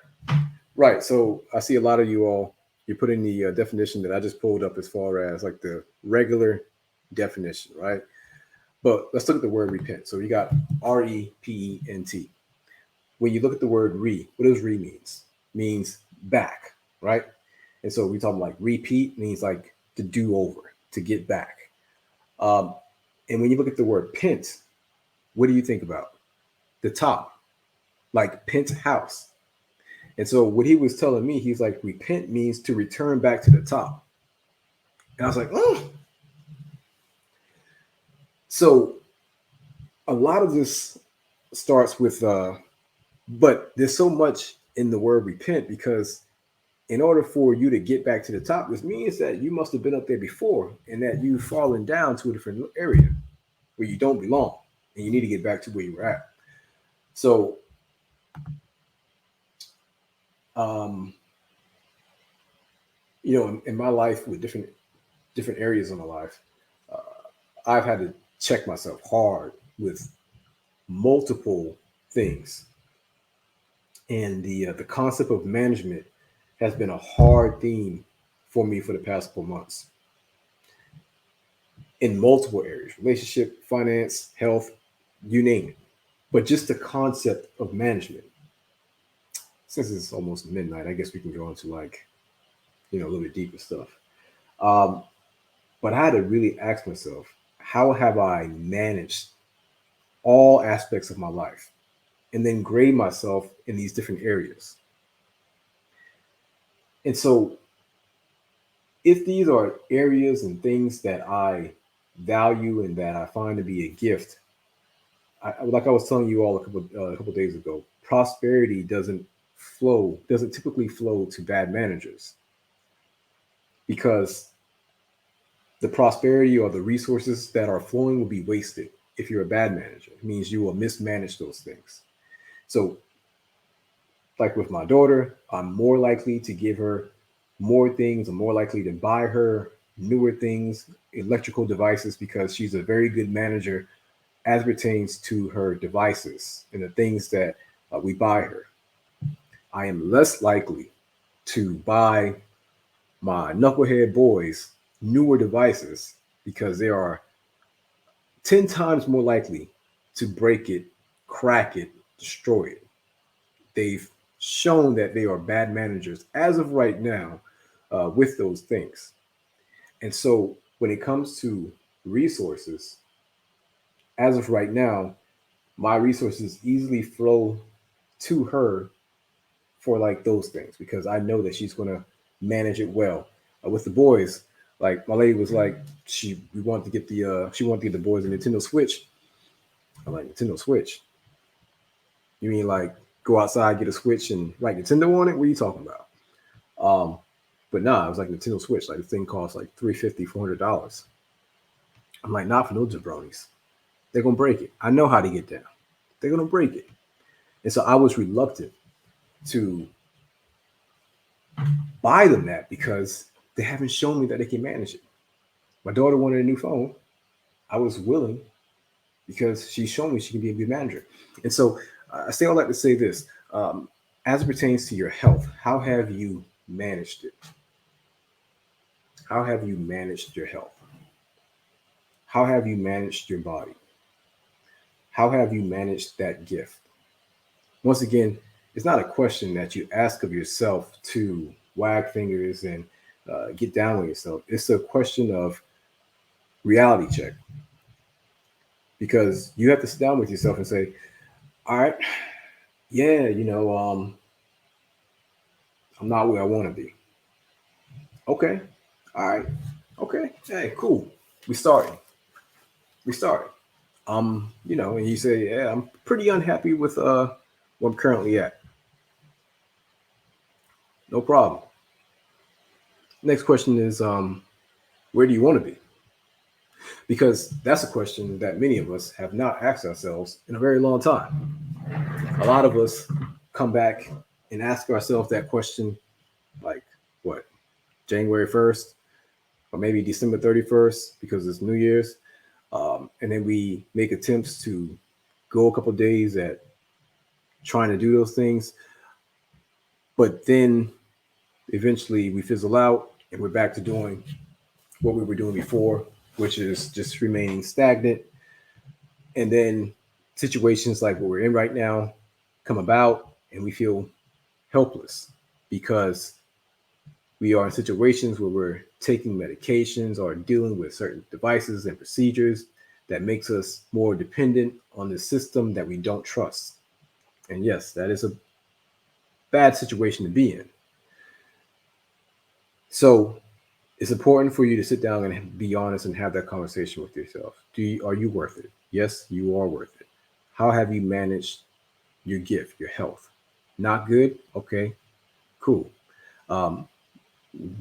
Right. So I see a lot of you all, you put in the definition that I just pulled up as far as like the regular definition, right? But let's look at the word repent. So you got REPENT. When you look at the word what does means? Means back, right? And so we talking like repeat means like to do over, to get back. Um, and when you look at the word pent, what do you think about? The top, like pent house. And so what he was telling me, he's like, repent means to return back to the top. And I was like, oh. So a lot of this starts with, but there's so much in the word repent because in order for you to get back to the top, this means that you must have been up there before and that you've fallen down to a different area where you don't belong and you need to get back to where you were at. So, um, in my life with different areas of my life, uh, I've had to check myself hard with multiple things, and the concept of management has been a hard theme for me for the past couple months in multiple areas: relationship, finance, health, you name it. But just the concept of management. Since it's almost midnight, I guess we can go into like a little bit deeper stuff. Um, but I had to really ask myself, how have I managed all aspects of my life, and then grade myself in these different areas? And so, if these are areas and things that I value and that I find to be a gift, like I was telling you all a couple days ago, prosperity doesn't typically flow to bad managers because the prosperity or the resources that are flowing will be wasted if you're a bad manager. It means you will mismanage those things. So Like with my daughter, I'm more likely to give her more things. I'm more likely to buy her newer things, electrical devices, because she's a very good manager as pertains to her devices and the things that we buy her. I am less likely to buy my knucklehead boys newer devices because they are 10 times more likely to break it, crack it, destroy it. They've shown that they are bad managers as of right now with those things. And so when it comes to resources, as of right now, my resources easily flow to her for like those things because I know that she's gonna manage it well. With the boys, like my lady was like, she wanted to get the boys a Nintendo Switch. I'm like, Nintendo Switch? You mean like go outside, get a Switch, and write Nintendo on it? What are you talking about? Um, but nah, it was like Nintendo Switch. Like the thing costs like $350, $400. I'm like, not for those jabronis. They're gonna break it. I know how to get down. They're gonna break it. And so I was reluctant to buy them that because they haven't shown me that they can manage it. My daughter wanted a new phone. I was willing because she's shown me she can be a good manager. And so I say all that to say this. As it pertains to your health, how have you managed it? How have you managed your health? How have you managed your body? How have you managed that gift? Once again, it's not a question that you ask of yourself to wag fingers and get down on yourself. It's a question of reality check because you have to sit down with yourself and say, all right, yeah, I'm not where I want to be. Okay. All right. Okay. Hey, cool. We started. We started. And you say, yeah, I'm pretty unhappy with where I'm currently at. No problem. Next question is, where do you want to be? Because that's a question that many of us have not asked ourselves in a very long time. A lot of us come back and ask ourselves that question like what, January 1st or maybe December 31st because it's New Year's. And then we make attempts to go a couple of days at trying to do those things. But then eventually we fizzle out and we're back to doing what we were doing before, which is just remaining stagnant. And then situations like what we're in right now come about and we feel helpless because we are in situations where we're taking medications or dealing with certain devices and procedures that makes us more dependent on the system that we don't trust. And yes, that is a bad situation to be in. So it's important for you to sit down and be honest and have that conversation with yourself. Are you worth it? Yes, you are worth it. How have you managed your gift, your health? Not good? Okay, cool. Um,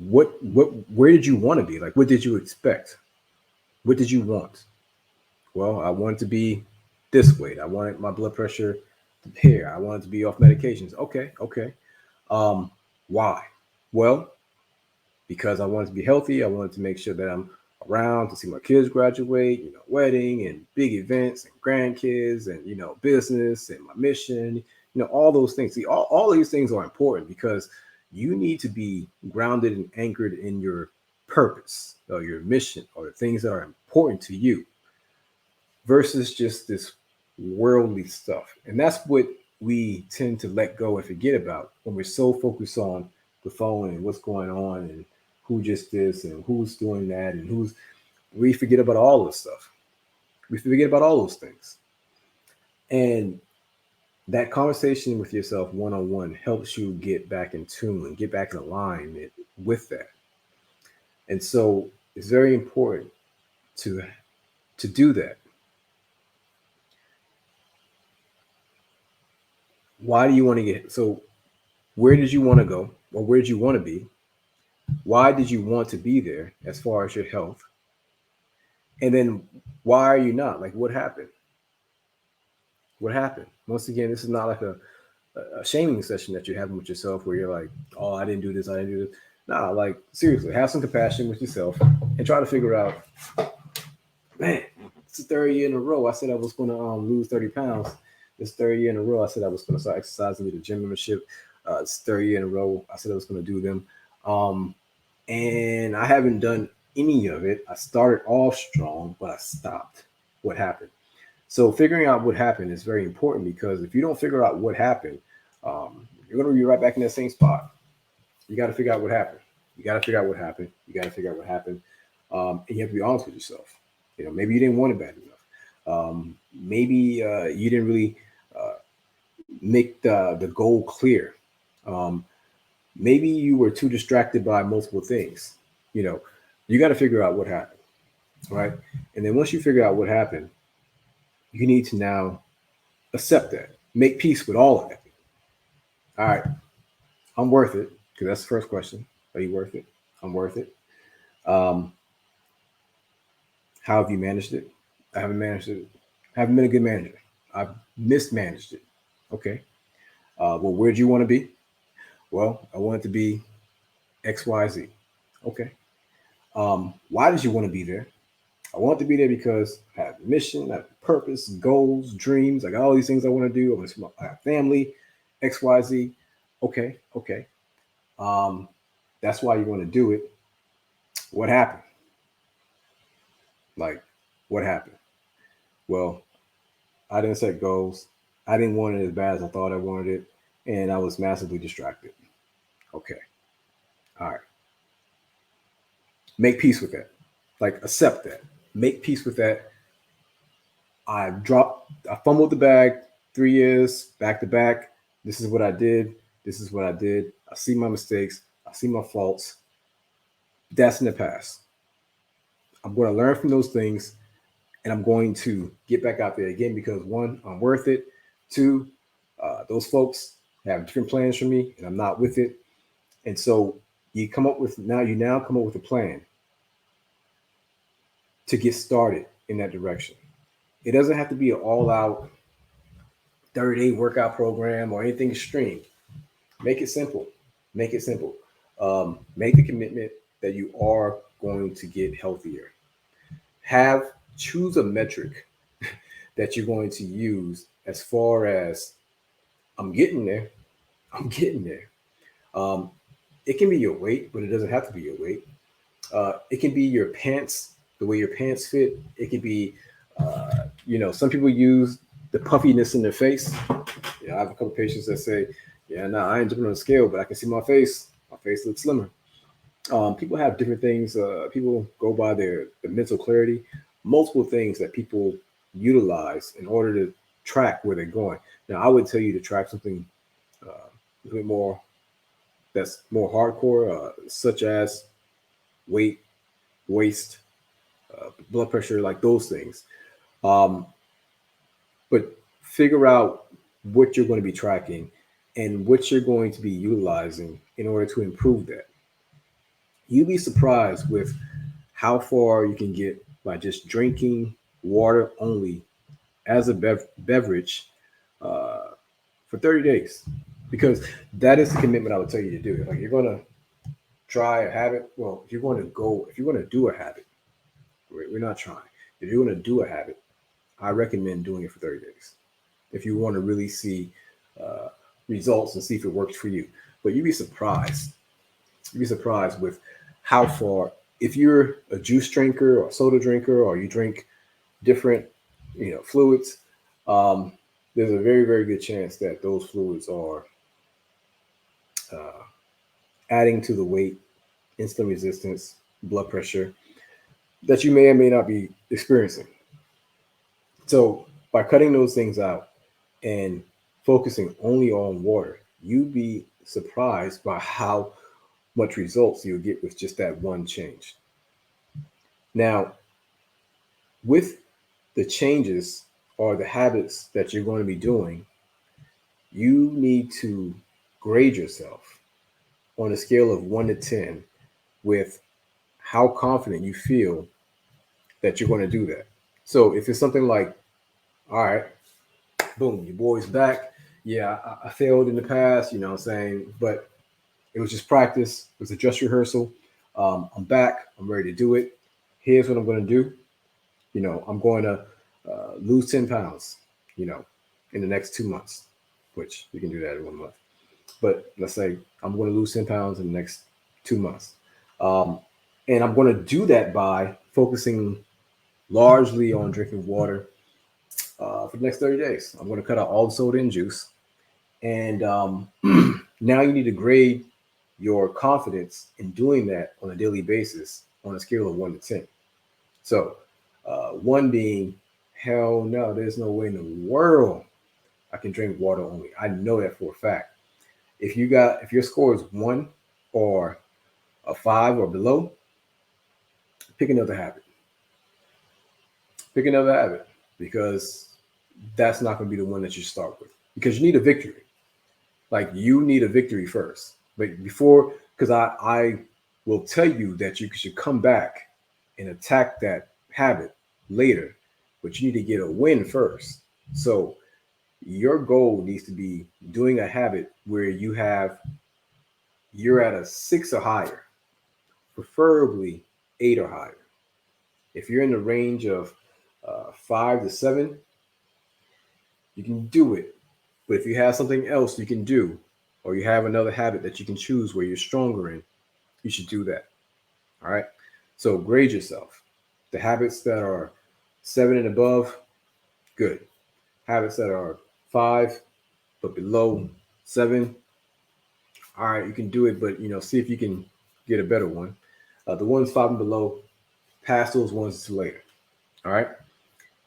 where did you want to be? Like, what did you expect? What did you want? Well, I wanted to be this weight. I wanted my blood pressure here. I wanted to be off medications. Okay, okay. Um, why? Well, because I wanted to be healthy. I wanted to make sure that I'm around to see my kids graduate, wedding and big events and grandkids and, business and my mission, all those things. See, all these things are important because you need to be grounded and anchored in your purpose or your mission or the things that are important to you versus just this worldly stuff. And that's what we tend to let go and forget about when we're so focused on the phone and what's going on and who just this and who's doing that and we forget about all this stuff. We forget about all those things. And that conversation with yourself one-on-one helps you get back in tune and get back in alignment with that. And so it's very important to do that. Why do you want to get so where did you want to go or where did you want to be? Why did you want to be there as far as your health? And then why are you not? Like what happened? What happened? Once again, this is not like a shaming session that you're having with yourself where you're like, oh, I didn't do this, I didn't do this. Nah, like seriously, have some compassion with yourself and try to figure out, man, it's the third year in a row I said I was going to lose 30 pounds. This third year in a row I said I was going to start exercising, get a gym membership. It's third year in a row I said I was going to do them. And I haven't done any of it. I started off strong, but I stopped. What happened? So figuring out what happened is very important, because if you don't figure out what happened, you're going to be right back in that same spot. You got to figure out what happened. You got to figure out what happened. You got to figure out what happened. And you have to be honest with yourself. Maybe you didn't want it bad enough. Maybe you didn't really make the goal clear. Maybe you were too distracted by multiple things. You got to figure out what happened, right? And then once you figure out what happened, you need to now accept that, make peace with all of it. All right, I'm worth it, because that's the first question. Are you worth it? I'm worth it. How have you managed it? I haven't managed it. I haven't been a good manager. I've mismanaged it. Okay. Well, where do you want to be? Well, I want it to be XYZ. Okay. Why did you want to be there? I want to be there because I have a mission, I have purpose, goals, dreams. I got all these things I want to do. I have family, XYZ. Okay. That's why you want to do it. What happened? Like, what happened? Well, I didn't set goals. I didn't want it as bad as I thought I wanted it. And I was massively distracted. Okay. All right. Make peace with that. Like, accept that. Make peace with that. I fumbled the bag 3 years back to back. This is what I did. This is what I did. I see my mistakes. I see my faults. That's in the past. I'm going to learn from those things, and I'm going to get back out there again, because one, I'm worth it. Two, those folks have different plans for me, and I'm not with it. And so you come up with a plan to get started in that direction. It doesn't have to be an all-out 30-day workout program or anything extreme. Make it simple. Make it simple. Make the commitment that you are going to get healthier. Choose a metric that you're going to use as far as, I'm getting there. I'm getting there. It can be your weight, but it doesn't have to be your weight. It can be your pants, the way your pants fit. It could be, some people use the puffiness in their face. I have a couple patients that say, I ain't jumping on the scale, but I can see my face. My face looks slimmer. People have different things. People go by the mental clarity, multiple things that people utilize in order to track where they're going. Now, I would tell you to track something a bit more that's more hardcore, such as weight, waist, blood pressure, like those things. But figure out what you're going to be tracking and what you're going to be utilizing in order to improve that. You'd be surprised with how far you can get by just drinking water only as a beverage for 30 days, because that is the commitment I would tell you to do. Like, you're going to try a habit. Well, if you're going to do a habit, we're not trying. If you're going to do a habit, I recommend doing it for 30 days. If you want to really see results and see if it works for you. But you'd be surprised. You'd be surprised with how far, if you're a juice drinker or soda drinker, or you drink different, fluids, there's a very, very good chance that those fluids are adding to the weight, insulin resistance, blood pressure that you may or may not be experiencing. So by cutting those things out and focusing only on water, you'd be surprised by how much results you'll get with just that one change. Now, with the changes or the habits that you're going to be doing, you need to grade yourself on a scale of 1 to 10 with how confident you feel that you're going to do that. So if it's something like, all right, boom, your boy's back, Yeah, I failed in the past, you know what I'm saying? But it was just practice. It was a dress rehearsal. I'm back. I'm ready to do it. Here's what I'm going to do. I'm going to lose 10 pounds, you know, in the next 2 months, which you can do that in 1 month. But let's say I'm going to lose 10 pounds in the next 2 months. Um, and I'm going to do that by focusing largely on drinking water for the next 30 days. I'm going to cut out all the soda and juice. And now you need to grade your confidence in doing that on a daily basis on a scale of 1 to 10. So, one being, hell no, there's no way in the world I can drink water only. I know that for a fact. If your score is 1 or a 5 or below, pick another habit. Pick another habit because that's not going to be the one that you start with because you need a victory. Like you need a victory first. But before, because I will tell you that you should come back and attack that habit later, but you need to get a win first. So your goal needs to be doing a habit where you're at a 6 or higher, preferably 8 or higher. If you're in the range of 5 to 7, you can do it. But if you have something else you can do, or you have another habit that you can choose where you're stronger in, you should do that. All right. So grade yourself. The habits that are 7 and above, good. Habits that are 5 but below 7, all right, you can do it, but see if you can get a better one. The ones 5 and below, pass those ones to later. All right.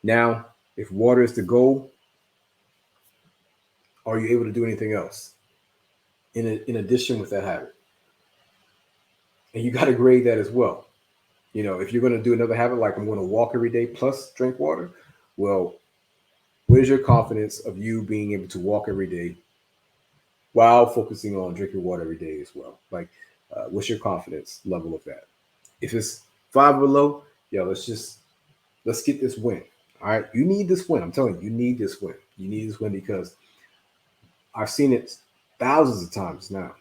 Now, if water is the goal, are you able to do anything else in addition with that habit? And you got to grade that as well. If you're going to do another habit, like I'm going to walk every day plus drink water, well, what is your confidence of you being able to walk every day while focusing on drinking water every day as well? Like, what's your confidence level of that? If it's 5 or below, yeah, let's get this win. All right, you need this win. I'm telling you, you need this win. You need this win because I've seen it thousands of times now.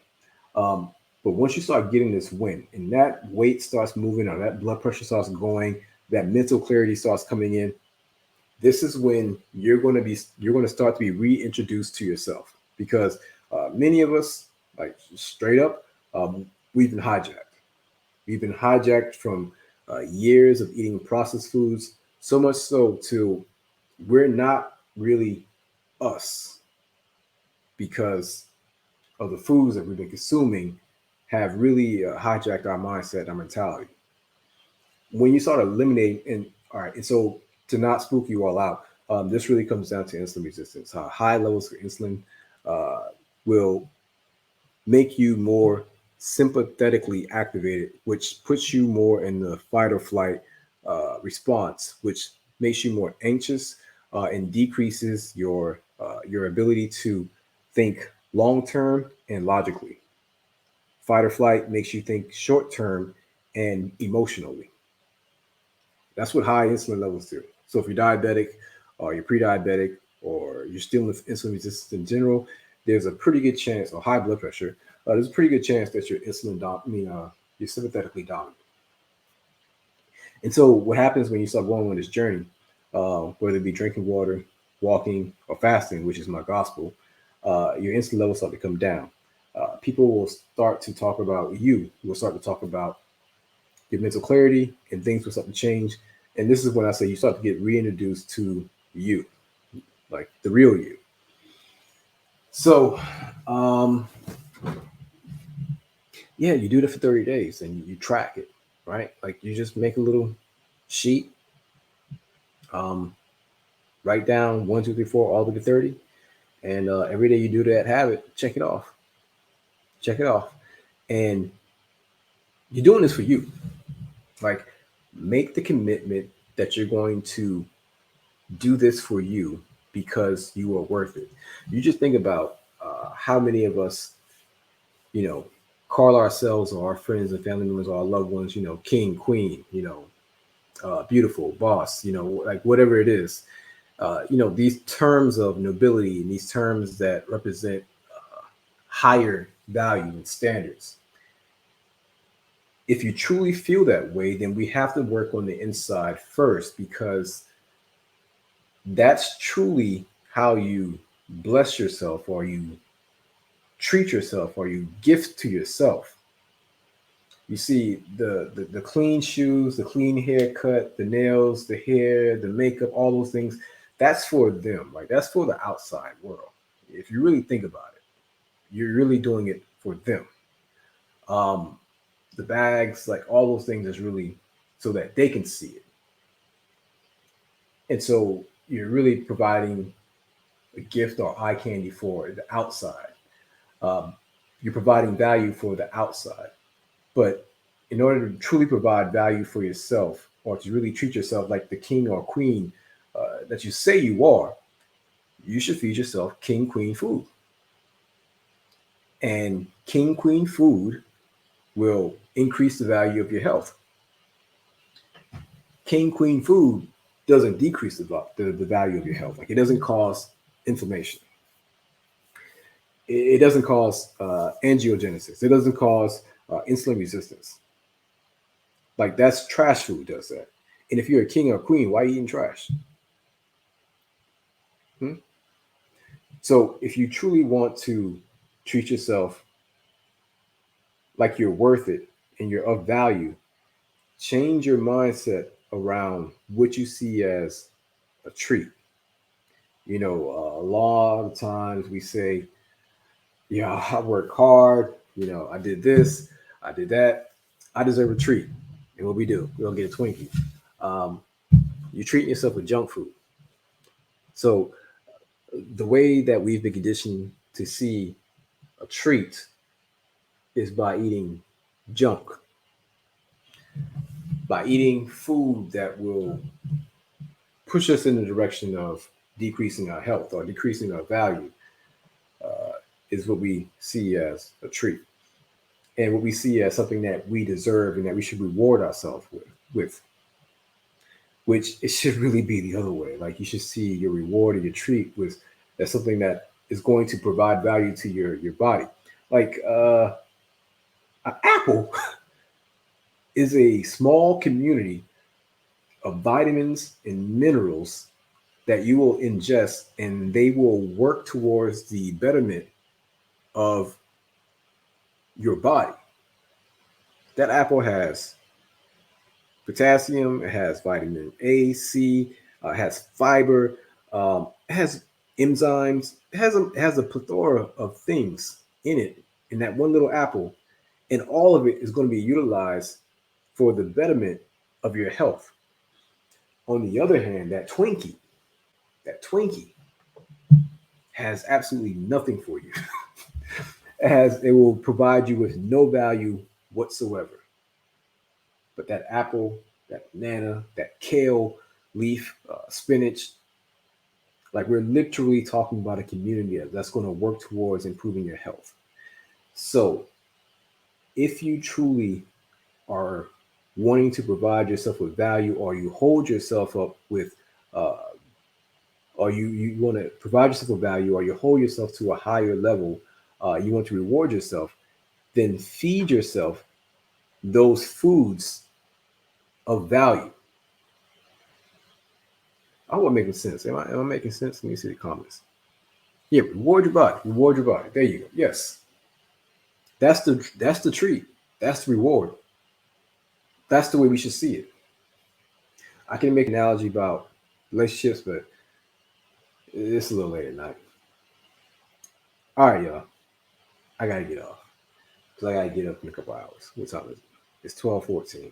Um, but once you start getting this win and that weight starts moving or that blood pressure starts going, that mental clarity starts coming in, this is when you're going to start to be reintroduced to yourself because many of us, like straight up, we've been hijacked. We've been hijacked from years of eating processed foods, so much so to we're not really us because of the foods that we've been consuming have really hijacked our mindset, our mentality. When you start eliminating, and all right, and so to not spook you all out, this really comes down to insulin resistance. High levels of insulin will make you more sympathetically activated, which puts you more in the fight or flight response, which makes you more anxious and decreases your ability to think long term and logically. Fight or flight makes you think short term and emotionally. That's what high insulin levels do. So if you're diabetic or you're pre-diabetic or you're still with insulin resistance in general, there's a pretty good chance, or high blood pressure, there's a pretty good chance that you're sympathetically dominant. And so what happens when you start going on this journey, whether it be drinking water, walking, or fasting, which is my gospel, your insulin levels start to come down. People will start to talk about you. Will start to talk about your mental clarity and things will start to change. And this is when I say you start to get reintroduced to you, like the real you. So, yeah, you do that for 30 days and you track it, right? Like you just make a little sheet, um, write down 1, 2, 3, 4, all the way to 30. And every day you do that habit, check it off. Check it off. And you're doing this for you. Like, make the commitment that you're going to do this for you because you are worth it. You just think about how many of us, you know, call ourselves or our friends and family members or our loved ones, king, queen, beautiful, boss, like whatever it is. these terms of nobility and these terms that represent higher value and standards. If you truly feel that way, then we have to work on the inside first, because that's truly how you bless yourself, or you treat yourself, or you gift to yourself. You see, the clean shoes, the clean haircut, the nails, the hair, the makeup, all those things, that's for them, right? That's for the outside world. If you really think about it, you're really doing it for them. Um, the bags, like all those things, is really so that they can see it. And so you're really providing a gift or eye candy for the outside. Um, you're providing value for the outside. But in order to truly provide value for yourself, or to really treat yourself like the king or queen that you say you are, you should feed yourself king, queen food. And king, queen food will increase the value of your health. King, queen food doesn't decrease the value of your health. Like, it doesn't cause inflammation. It doesn't cause angiogenesis. It doesn't cause insulin resistance. Like, that's trash food does that. And if you're a king or queen, why are you eating trash? Hmm? So if you truly want to treat yourself like you're worth it and you're of value, change your mindset around what you see as a treat. A lot of times we say, yeah, I work hard. I did this, I did that. I deserve a treat. And what we do, we don't get a Twinkie. Um, you're treating yourself with junk food. So the way that we've been conditioned to see a treat is by eating junk, by eating food that will push us in the direction of decreasing our health or decreasing our value, is what we see as a treat, and what we see as something that we deserve and that we should reward ourselves with, which it should really be the other way. Like, you should see your reward or your treat with as something that is going to provide value to your body. Like, an apple is a small community of vitamins and minerals that you will ingest, and they will work towards the betterment of your body. That apple has potassium, it has vitamin A, C, it has fiber, it has enzymes, it has a plethora of things in it, in that one little apple, and all of it is going to be utilized for the betterment of your health. On the other hand, that Twinkie has absolutely nothing for you. It will provide you with no value whatsoever. But that apple, that banana, that kale leaf, spinach, like, we're literally talking about a community that's going to work towards improving your health. So if you truly are wanting to provide yourself with value, or you hold yourself up with, uh, or you want to provide yourself with value, or you hold yourself to a higher level, you want to reward yourself, then feed yourself those foods of value. I hope I'm making sense. Am I making sense? Let me see the comments. Reward your body. Reward your body. There you go. Yes. That's the treat. That's the reward. That's the way we should see it. I can make an analogy about relationships, but it's a little late at night. All right, y'all. I gotta get off because I gotta get up in a couple hours. What time is it? It's 12:14.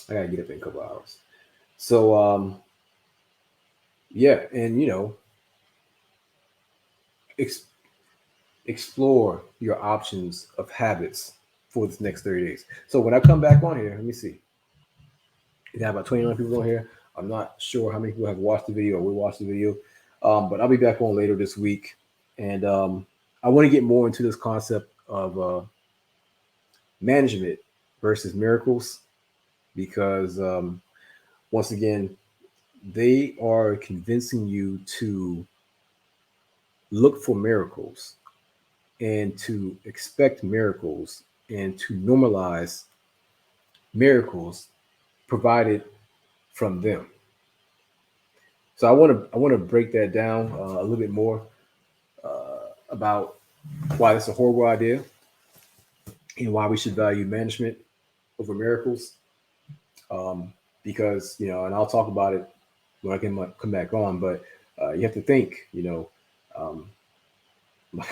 I gotta get up in a couple hours. So yeah, and ex- explore your options of habits for this next 30 days. So when I come back on here, let me see. We have about 29 people on here. I'm not sure how many people have watched the video or will watch the video, but I'll be back on later this week. And I want to get more into this concept of management versus miracles, because once again, they are convincing you to look for miracles and to expect miracles and to normalize miracles provided from them. So I want to break that down a little bit more about why it's a horrible idea and why we should value management over miracles. Because and I'll talk about it when I can come back on. But you have to think. Um,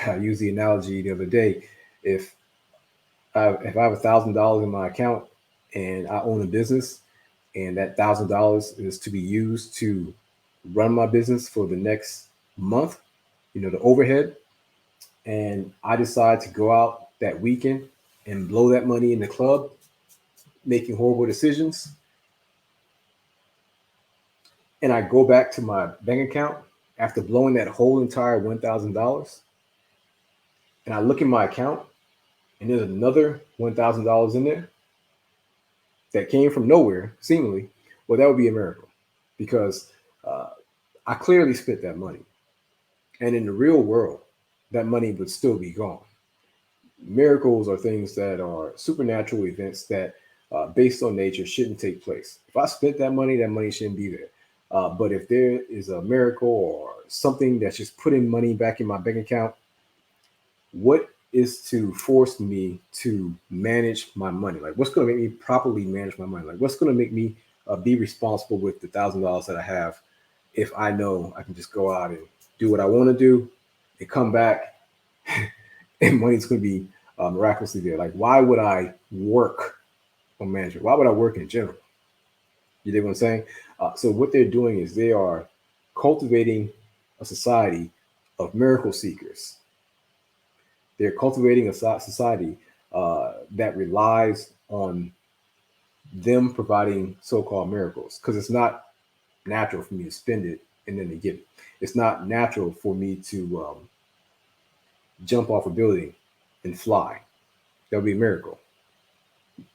I used the analogy the other day. If I have $1,000 in my account and I own a business, and that $1,000 is to be used to run my business for the next month, the overhead, and I decide to go out that weekend and blow that money in the club, making horrible decisions, and I go back to my bank account after blowing that whole entire $1,000, and I look in my account and there's another $1,000 in there that came from nowhere, seemingly, well, that would be a miracle because uh, I clearly spent that money. And in the real world, that money would still be gone. Miracles are things that are supernatural events that, based on nature, shouldn't take place. If I spent that money shouldn't be there. But if there is a miracle or something that's just putting money back in my bank account, what is to force me to manage my money? Like, what's going to make me properly manage my money? Like, what's going to make me be responsible with the $1,000 that I have if I know I can just go out and do what I want to do and come back and money's going to be miraculously there? Like, why would I work on management? Why would I work in general? You dig what I'm saying? So what they're doing is they are cultivating a society of miracle seekers. They're cultivating a society that relies on them providing so-called miracles because it's not natural for me to spend it and then to get it. It's not natural for me to jump off a building and fly. That would be a miracle.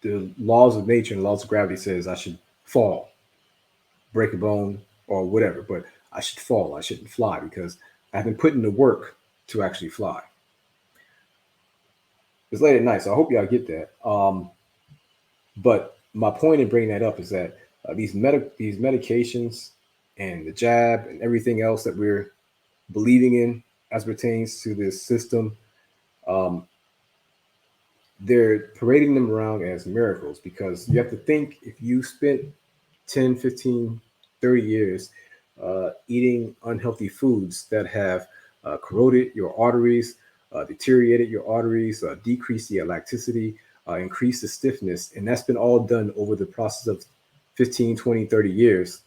The laws of nature and laws of gravity says I should fall, break a bone, or whatever, but I should fall. I shouldn't fly because I haven't put in the work to actually fly. It's late at night, so I hope y'all get that. But my point in bringing that up is that these medications and the jab and everything else that we're believing in as pertains to this system, um, they're parading them around as miracles because you have to think if you spent 10, 15, 30 years eating unhealthy foods that have corroded your arteries, deteriorated your arteries, decreased the elasticity, increased the stiffness, and that's been all done over the process of 15, 20, 30 years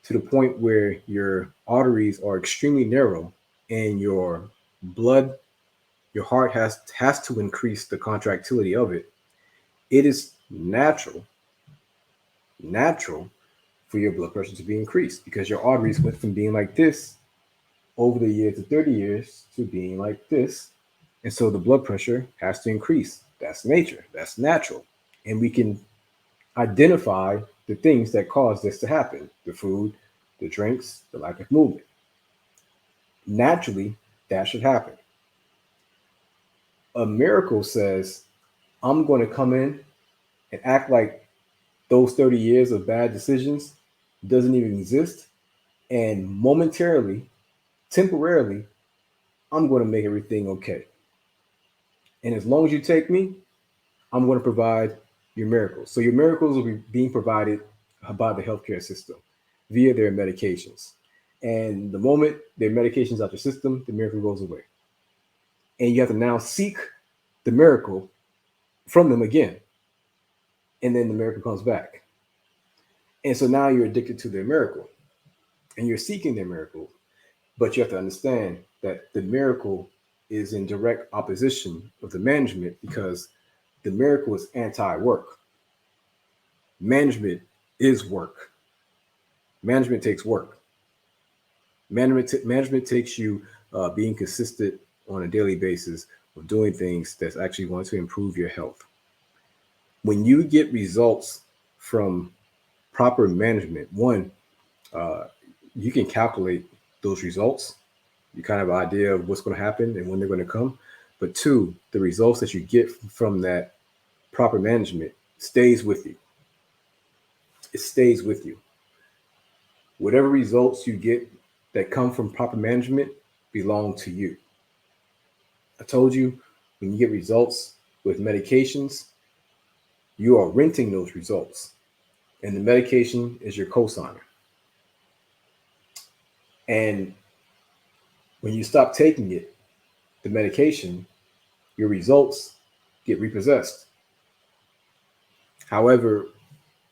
to the point where your arteries are extremely narrow and your blood, your heart has to increase the contractility of it. It is natural for your blood pressure to be increased because your arteries went from being like this over the years to 30 years to being like this. And so the blood pressure has to increase. That's nature. That's natural. And we can identify the things that cause this to happen: the food, the drinks, the lack of movement. Naturally, that should happen. A miracle says, I'm going to come in and act like those 30 years of bad decisions doesn't even exist. And momentarily, temporarily, I'm going to make everything okay. And as long as you take me, I'm going to provide your miracles. So your miracles will be being provided by the healthcare system via their medications. And the moment their medications out your system, the miracle goes away. And you have to now seek the miracle from them again. And then the miracle comes back. And so now you're addicted to their miracle and you're seeking their miracle. But you have to understand that the miracle is in direct opposition of the management because the miracle is anti-work. Management is work. Management takes work. Management takes you being consistent on a daily basis of doing things that's actually going to improve your health. When you get results from proper management, one, You can calculate those results. You kind of have an idea of what's going to happen and when they're going to come. But two, the results that you get from that proper management stays with you. It stays with you. Whatever results you get that come from proper management belong to you. I told you, when you get results with medications, you are renting those results, and the medication is your cosigner. And when you stop taking it, the medication, your results get repossessed. However,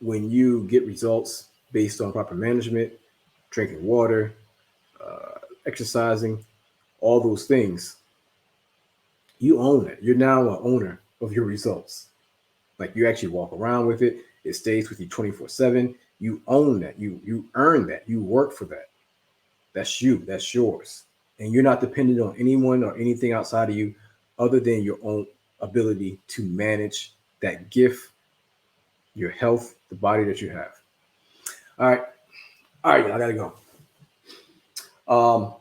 when you get results based on proper management, drinking water, exercising, all those things, you own it. You're now an owner of your results. Like you actually walk around with it. It stays with you 24/7. You own that. You earn that. You work for that. That's you. That's yours. And you're not dependent on anyone or anything outside of you other than your own ability to manage that gift, your health, the body that you have. All right. All right, I gotta go. Um,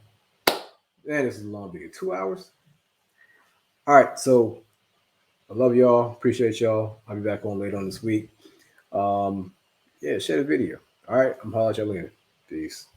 man, this is a long video. 2 hours. All right, so I love y'all. Appreciate y'all. I'll be back on later on this week. Yeah, share the video. All right, I'm holla at y'all later. Peace.